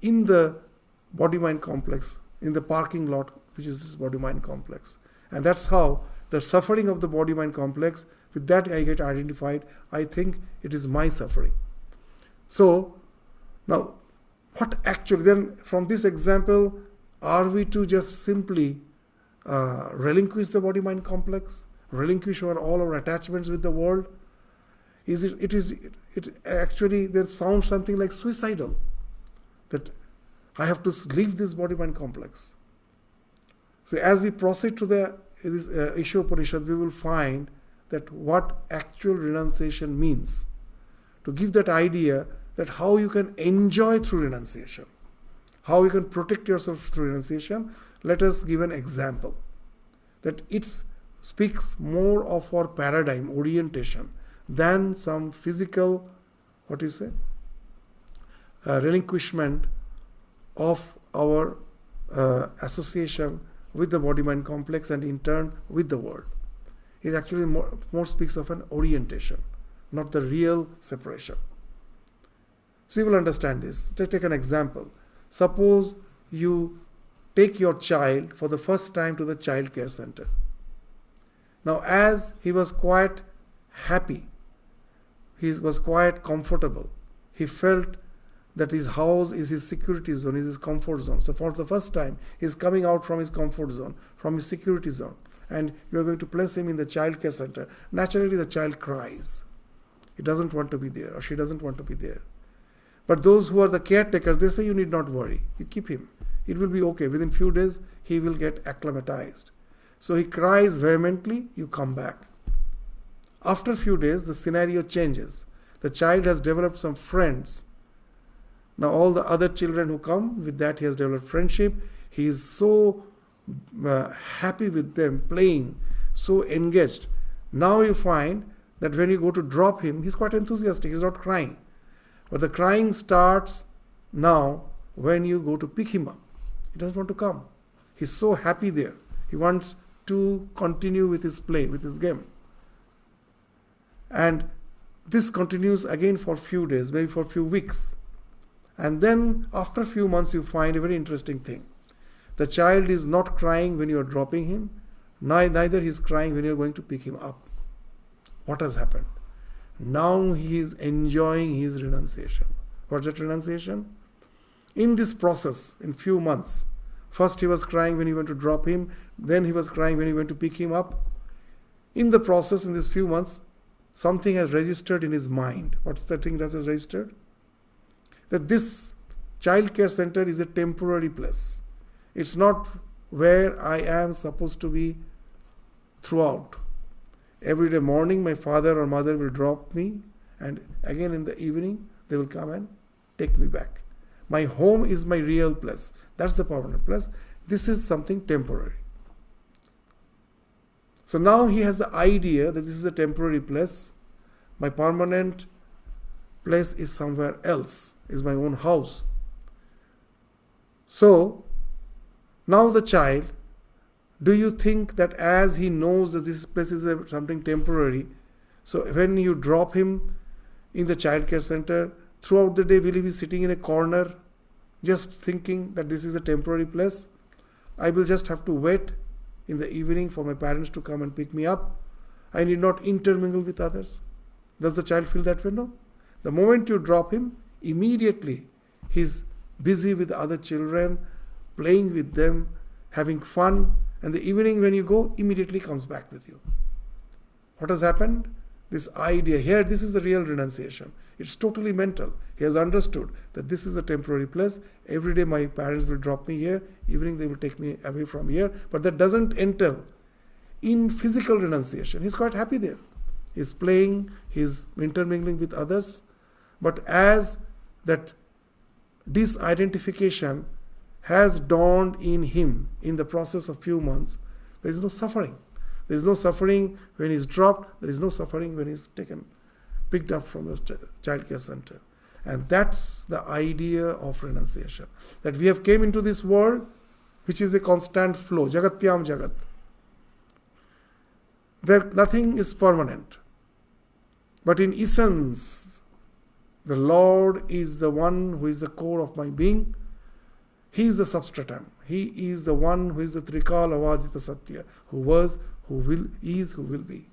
in the body-mind complex, in the parking lot, which is this body-mind complex. And that's how the suffering of the body-mind complex, with that I get identified, I think it is my suffering. So, now, what actually, then from this example, are we to just simply relinquish the body-mind complex? Relinquish all our attachments with the world? It actually then sounds something like suicidal. That I have to leave this body-mind complex. So as we proceed to this Isha Upanisad, we will find that what actual renunciation means. To give that idea that how you can enjoy through renunciation, how you can protect yourself through renunciation, let us give an example. That it speaks more of our paradigm, orientation, than some physical, relinquishment of our association with the body-mind complex and in turn with the world. It actually more speaks of an orientation, not the real separation. So you will understand this. Take an example. Suppose you take your child for the first time to the child care center. Now as he was quite happy, he was quite comfortable, he felt that his house is his security zone, is his comfort zone. So for the first time, he is coming out from his comfort zone, from his security zone, and you are going to place him in the child care center. Naturally, the child cries. He doesn't want to be there, or she doesn't want to be there. But those who are the caretakers, they say, you need not worry. You keep him. It will be okay. Within few days, he will get acclimatized. So he cries vehemently, you come back. After a few days, the scenario changes. The child has developed some friends. Now all the other children who come, with that he has developed friendship. He is so happy with them, playing, so engaged. Now you find that when you go to drop him, he's quite enthusiastic, he's not crying. But the crying starts now when you go to pick him up. He doesn't want to come. He's so happy there. He wants to continue with his play, with his game. And this continues again for a few days, maybe for a few weeks. And then after a few months you find a very interesting thing. The child is not crying when you are dropping him, neither he is crying when you are going to pick him up. What has happened? Now he is enjoying his renunciation. What's that renunciation? In this process, in few months, first he was crying when you went to drop him, then he was crying when you went to pick him up. In the process, in these few months, something has registered in his mind. What's the thing that has registered? That this child care center is a temporary place. It's not where I am supposed to be throughout. Every day morning, my father or mother will drop me, and again in the evening, they will come and take me back. My home is my real place. That's the permanent place. This is something temporary. So now he has the idea that this is a temporary place. My permanent place is somewhere else, is my own house. So now the child, do you think that as he knows that this place is something temporary, so when you drop him in the child care center, throughout the day will he be sitting in a corner just thinking that this is a temporary place? I will just have to wait in the evening for my parents to come and pick me up. I need not intermingle with others. Does the child feel that way? No. The moment you drop him, immediately he's busy with other children, playing with them, having fun, and the evening when you go, immediately comes back with you. What has happened? This idea here, this is the real renunciation. It's totally mental. He has understood that this is a temporary place. Every day my parents will drop me here. Evening they will take me away from here. But that doesn't entail in physical renunciation. He's quite happy there. He's playing, he's intermingling with others. But as that disidentification has dawned in him in the process of few months, there is no suffering. There is no suffering when he's dropped. There is no suffering when he's picked up from the child care center. And that's the idea of renunciation. That we have came into this world which is a constant flow. Jagatyam Jagat. There nothing is permanent. But in essence, the Lord is the one who is the core of my being. He is the substratum. He is the one who is the Trikala Vadita Satya, who was, who will, is, who will be.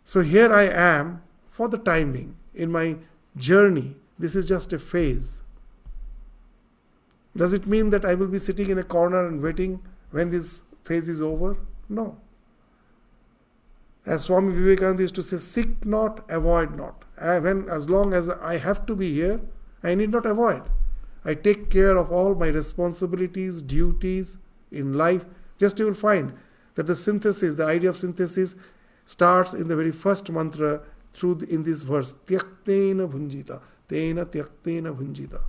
So here I am for the time being. In my journey, this is just a phase. Does it mean that I will be sitting in a corner and waiting when this phase is over? No. As Swami Vivekananda used to say, seek not, avoid not. As long as I have to be here, I need not avoid. I take care of all my responsibilities, duties in life. Just you will find that the synthesis, the idea of synthesis starts in the very first mantra in this verse. Tyaktena bhunjita, tena tyaktena bhunjita.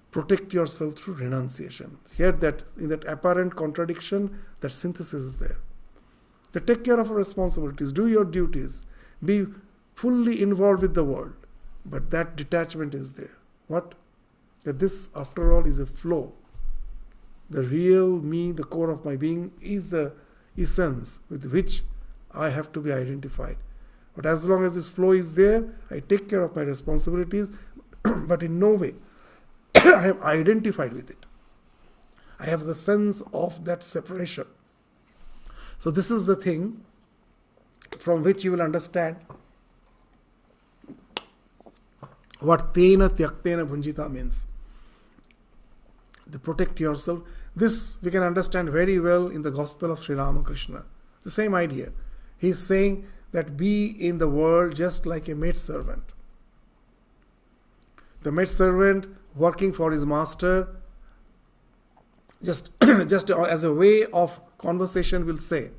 Protect yourself through renunciation. Here that in that apparent contradiction, that synthesis is there. To take care of your responsibilities, do your duties, be fully involved with the world. But that detachment is there. What? That this, after all, is a flow. The real me, the core of my being, is the essence with which I have to be identified. But as long as this flow is there, I take care of my responsibilities, but in no way I am identified with it. I have the sense of that separation. So this is the thing from which you will understand what tena tyaktena bhunjita means. To protect yourself. This we can understand very well in the Gospel of Sri Ramakrishna. The same idea. He is saying that be in the world just like a maidservant. The maidservant working for his master, just as a way of conversation will say,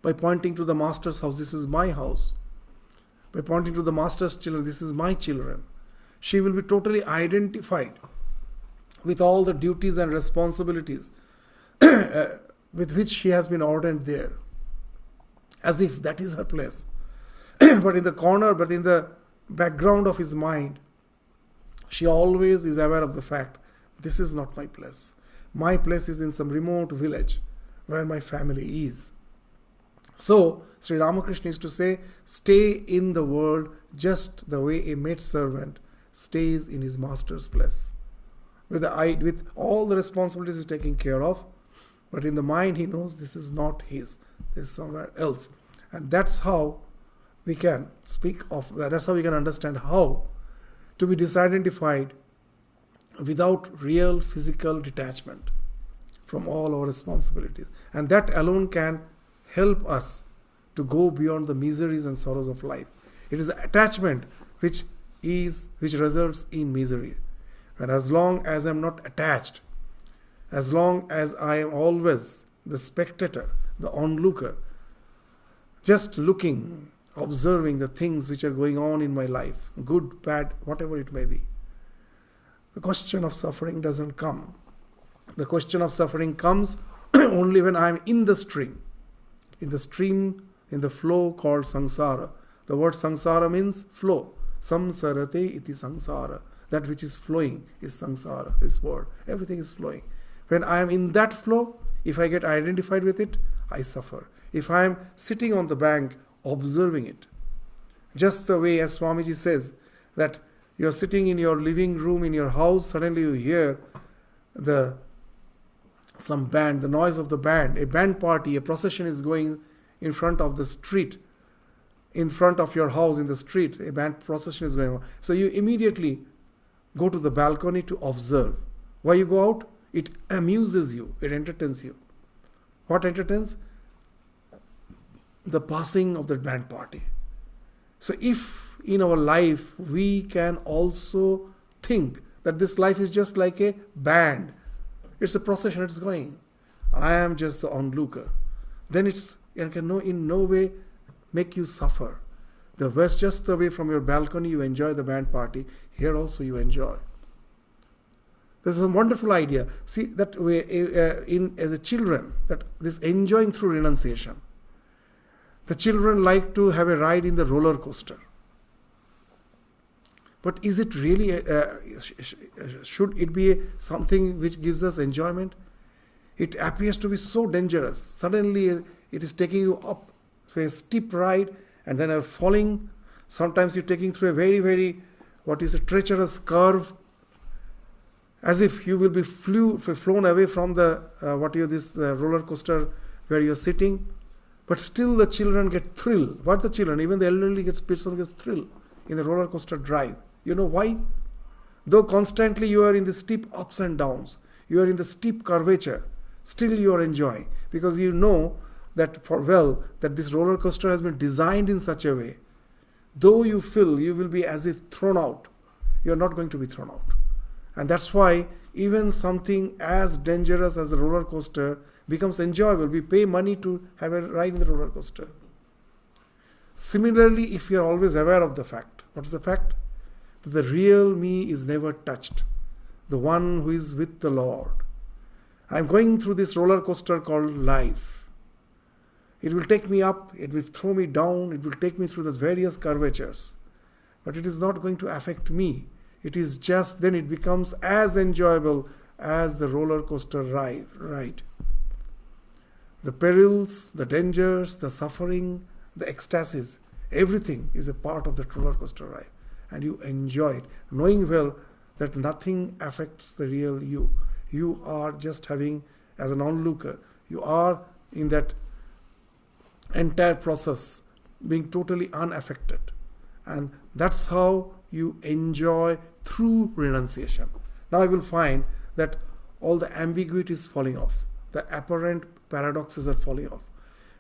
by pointing to the master's house, this is my house. By pointing to the master's children, this is my children. She will be totally identified with all the duties and responsibilities with which she has been ordained there, as if that is her place. But in the corner, but in the background of his mind, she always is aware of the fact, this is not my place. My place is in some remote village where my family is. So, Sri Ramakrishna used to say, stay in the world just the way a maid servant stays in his master's place. With all the responsibilities he's taking care of, but in the mind he knows this is not his, this is somewhere else. And that's how we can that's how we can understand how to be disidentified without real physical detachment from all our responsibilities. And that alone can help us to go beyond the miseries and sorrows of life. It is attachment which results in misery. And as long as I am not attached, as long as I am always the spectator, the onlooker, just looking, observing the things which are going on in my life, good, bad, whatever it may be, the question of suffering doesn't come. The question of suffering comes only when I am in the stream, in the flow called samsara. The word samsara means flow. Samsarate iti samsara. That which is flowing is samsara, this word. Everything is flowing. When I am in that flow, if I get identified with it, I suffer. If I am sitting on the bank, observing it, just the way as Swamiji says, that you are sitting in your living room in your house, suddenly you hear some band, the noise of the band, a band party, a procession is going in front of the street, in front of your house in the street, a band procession is going on. So you immediately go to the balcony to observe. Why you go out? It amuses you, it entertains you. What entertains? The passing of the band party. So if in our life we can also think that this life is just like a band, it's a procession, it's going, I am just the onlooker, then it can in no way make you suffer. Just the way from your balcony you enjoy the band party, here also you enjoy. This is a wonderful idea. See, that way as a children, that this enjoying through renunciation. The children like to have a ride in the roller coaster. But is it really, should it be something which gives us enjoyment? It appears to be so dangerous. Suddenly it is taking you up to a steep ride and then are falling. Sometimes you're taking through a very, very, treacherous curve, as if you will be flown away from the roller coaster where you're sitting. But still the children get thrilled. What the children? Even the elderly person gets thrilled in the roller coaster drive. You know why? Though constantly you are in the steep ups and downs, you are in the steep curvature, still you are enjoying. Because you know that that this roller coaster has been designed in such a way, though you feel you will be as if thrown out, you are not going to be thrown out. And that's why even something as dangerous as a roller coaster becomes enjoyable. We pay money to have a ride in the roller coaster. Similarly, if you are always aware of the fact, what is the fact? That the real me is never touched. The one who is with the Lord. I am going through this roller coaster called life. It will take me up, it will throw me down, it will take me through those various curvatures. But it is not going to affect me. It is just, then it becomes as enjoyable as the roller coaster ride. The perils, the dangers, the suffering, the ecstasies, everything is a part of the roller coaster ride. And you enjoy it, knowing well that nothing affects the real you. You are just having, as an onlooker, you are in that entire process being totally unaffected. And that's how you enjoy through renunciation. Now I will find that all the ambiguity is falling off. The apparent paradoxes are falling off.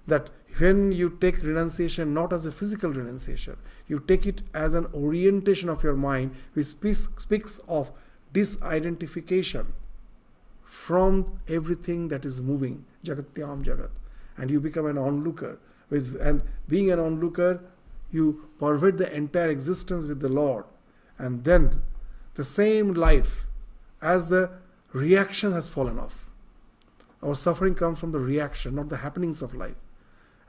That when you take renunciation not as a physical renunciation, you take it as an orientation of your mind which speaks of disidentification from everything that is moving, jagatyam jagat, and you become an onlooker. And being an onlooker, you pervade the entire existence with the Lord, and then the same life, as the reaction has fallen off. Our suffering comes from the reaction, not the happenings of life.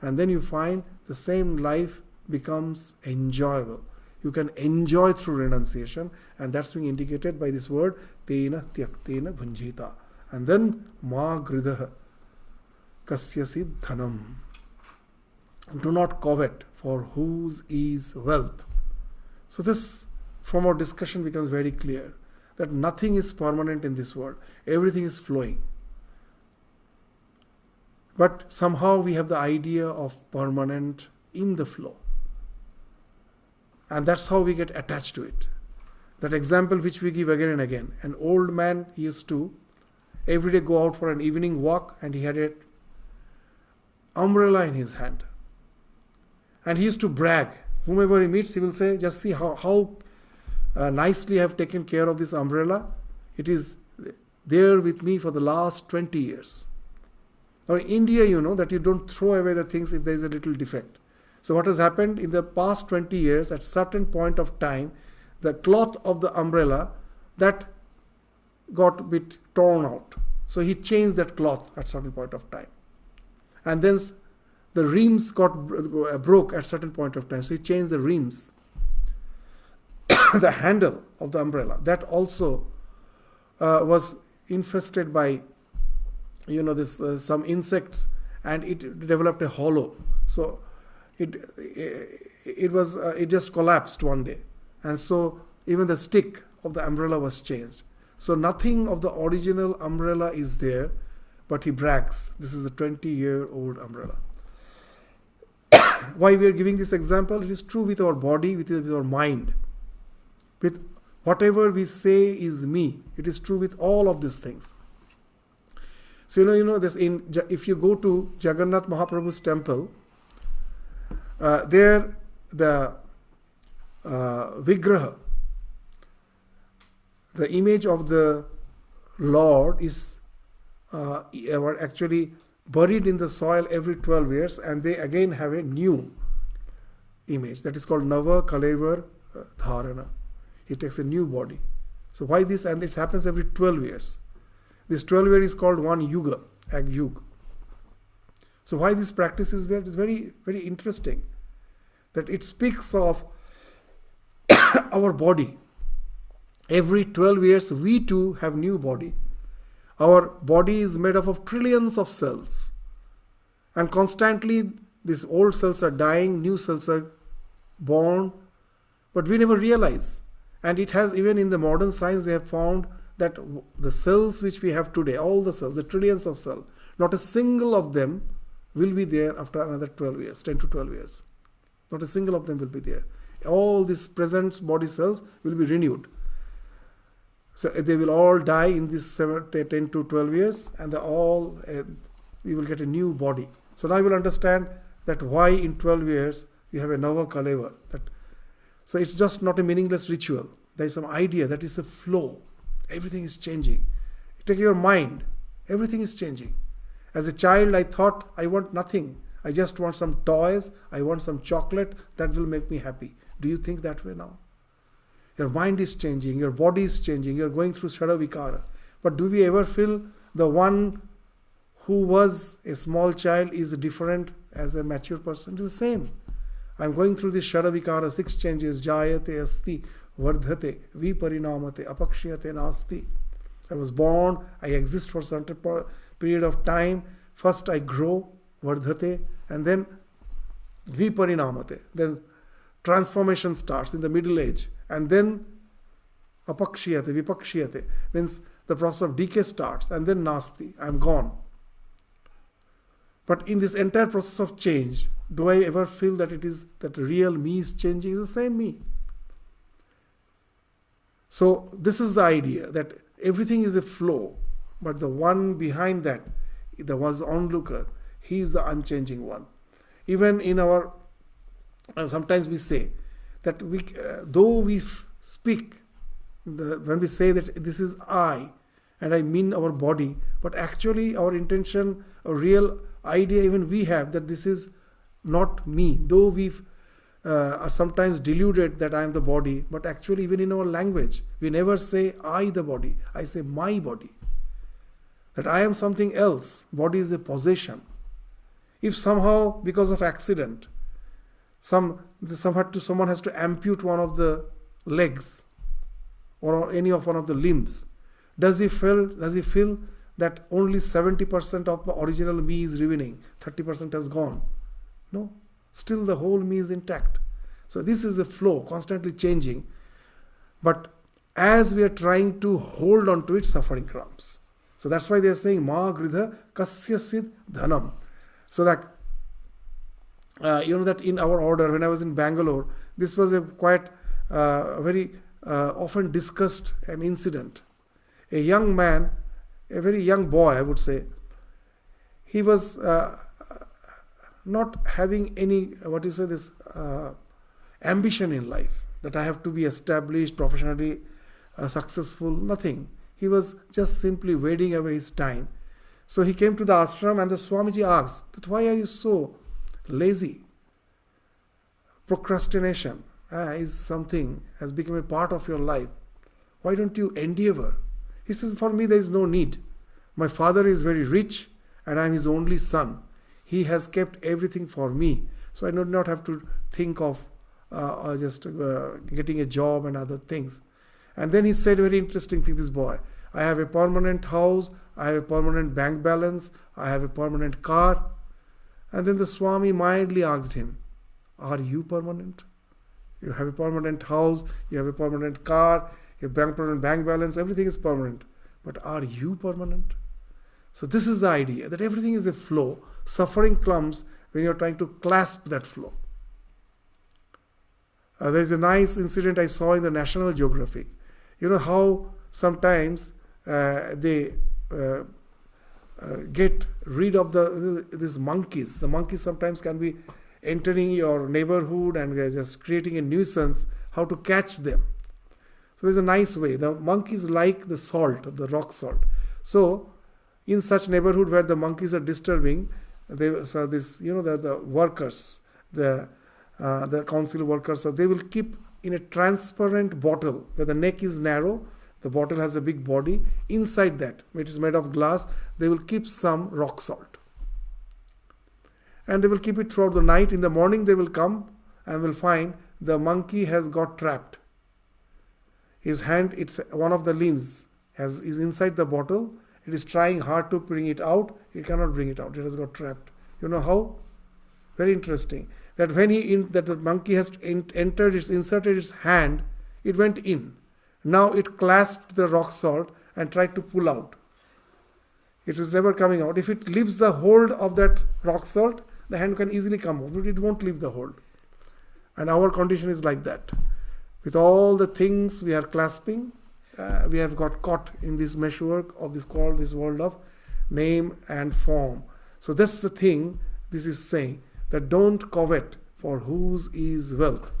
And then you find the same life becomes enjoyable. You can enjoy through renunciation, and that's being indicated by this word, tena tyaktena bhunjita. And then ma gridah kasyasi dhanam. Do not covet, for whose is wealth. So this, from our discussion, becomes very clear that nothing is permanent in this world. Everything is flowing. But somehow we have the idea of permanent in the flow. And that's how we get attached to it. That example which we give again and again. An old man used to every day go out for an evening walk, and he had an umbrella in his hand. And he used to brag. Whomever he meets, he will say, just see how nicely I have taken care of this umbrella. It is there with me for the last 20 years. Now in India, you know that you don't throw away the things if there is a little defect. So what has happened in the past 20 years, at certain point of time, the cloth of the umbrella, that got a bit torn out. So he changed that cloth at certain point of time. And then the rims got broke at certain point of time. So he changed the rims. The handle of the umbrella, that also was infested by, some insects, and it developed a hollow. So it just collapsed one day. And so even the stick of the umbrella was changed. So nothing of the original umbrella is there, but he brags, this is a 20-year-old umbrella. Why we are giving this example? It is true with our body, with our mind. With whatever we say is me. It is true with all of these things. So this if you go to Jagannath Mahaprabhu's temple, there the Vigraha, the image of the Lord is actually buried in the soil every 12 years, and they again have a new image that is called Nava Kalevar Dharana. He takes a new body. So why this? And it happens every 12 years. This 12 year is called one yuga, ag yug. So why this practice is there? It is very, very interesting. That it speaks of our body. Every 12 years, we too have new body. Our body is made up of trillions of cells. And constantly, these old cells are dying, new cells are born. But we never realize. And it has, even in the modern science, they have found that the cells which we have today, all the cells, the trillions of cells, not a single of them will be there after another 12 years, 10 to 12 years. Not a single of them will be there. All these present body cells will be renewed. So they will all die in this 10 to 12 years, and we will get a new body. So now you will understand that why in 12 years we have a Nava Kaleva. So it's just not a meaningless ritual. There is some idea that is a flow. Everything is changing. Take your mind. Everything is changing. As a child, I thought I want nothing. I just want some toys. I want some chocolate. That will make me happy. Do you think that way now? Your mind is changing. Your body is changing. You are going through Shada Vikara. But do we ever feel the one who was a small child is different as a mature person? It is the same. I am going through this Shada Vikara, 6 changes. Jayate asti, vardhate, viparinamate, apakshiyate nasti. I was born. I exist for a certain period of time. First I grow, vardhate, and then viparinamate. Then transformation starts in the middle age. And then apakshiyate, vipakshiyate, means the process of decay starts, and then nasti, I am gone. But in this entire process of change, do I ever feel that it is that real me is changing? It's the same me. So this is the idea that everything is a flow, but the one behind that, the was onlooker, he is the unchanging one. Even in our, sometimes we say that though we speak, when we say that this is I, and I mean our body, but actually our intention, a real idea even we have that this is not me. Though we are sometimes deluded that I am the body, but actually even in our language, we never say I the body. I say my body. That I am something else. Body is a possession. If somehow because of accident, someone has to ampute one of the legs or any of one of the limbs, does he feel that only 70% of the original me is remaining, 30% has gone? No. still the whole me is intact. So this is a flow, constantly changing. But as we are trying to hold on to it, suffering comes. So that's why they are saying, Ma gridha kasyasid dhanam. So that, that in our order, when I was in Bangalore, this was a quite very often discussed an incident. A young man, a very young boy, I would say, he was not having any, ambition in life, that I have to be established, professionally successful, nothing. He was just simply waiting away his time. So he came to the ashram and the Swamiji asked, that why are you so lazy? Procrastination is something, has become a part of your life. Why don't you endeavor? He says, for me there is no need. My father is very rich and I am his only son. He has kept everything for me. So I do not have to think of getting a job and other things. And then he said a very interesting thing, this boy. I have a permanent house, I have a permanent bank balance, I have a permanent car. And then the Swami mildly asked him, are you permanent? You have a permanent house, you have a permanent car, you have permanent bank balance, everything is permanent. But are you permanent? So this is the idea, that everything is a flow. Suffering comes when you are trying to clasp that flow. There is a nice incident I saw in the National Geographic. You know how sometimes they get rid of these monkeys. The monkeys sometimes can be entering your neighborhood and just creating a nuisance, how to catch them. So there's a nice way. The monkeys like the salt, the rock salt. So in such neighborhood where the monkeys are disturbing, the workers, the council workers, so they will keep in a transparent bottle where the neck is narrow, the bottle has a big body. Inside that, which is made of glass, they will keep some rock salt. And they will keep it throughout the night. In the morning they will come and will find the monkey has got trapped. His hand, it's one of the limbs, is inside the bottle. It is trying hard to bring it out. It cannot bring it out. It has got trapped. You know how? Very interesting. That when the monkey has inserted its hand, it went in. Now it clasped the rock salt and tried to pull out. It is never coming out. If it leaves the hold of that rock salt, the hand can easily come out, but it won't leave the hold. And our condition is like that. With all the things we are clasping, we have got caught in this meshwork of this world of name and form. So that's the thing this is saying, that don't covet, for whose is wealth.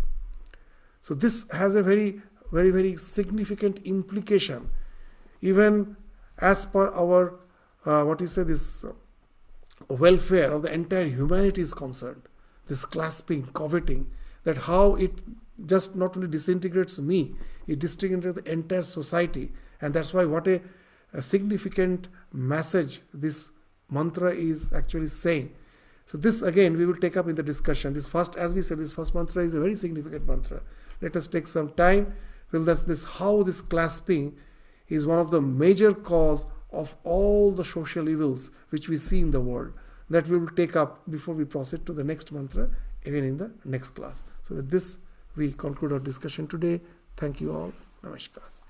So this has a very, very, very significant implication, even as per our this welfare of the entire humanity is concerned. This clasping, coveting, that how it just not only disintegrates me, it disintegrates the entire society. And that's why what a significant message this mantra is actually saying. So this again we will take up in the discussion. This first mantra is a very significant mantra. Let us take some time. How this clasping is one of the major cause of all the social evils which we see in the world. That we will take up before we proceed to the next mantra again in the next class. So with this we conclude our discussion today. Thank you all. Namaskar.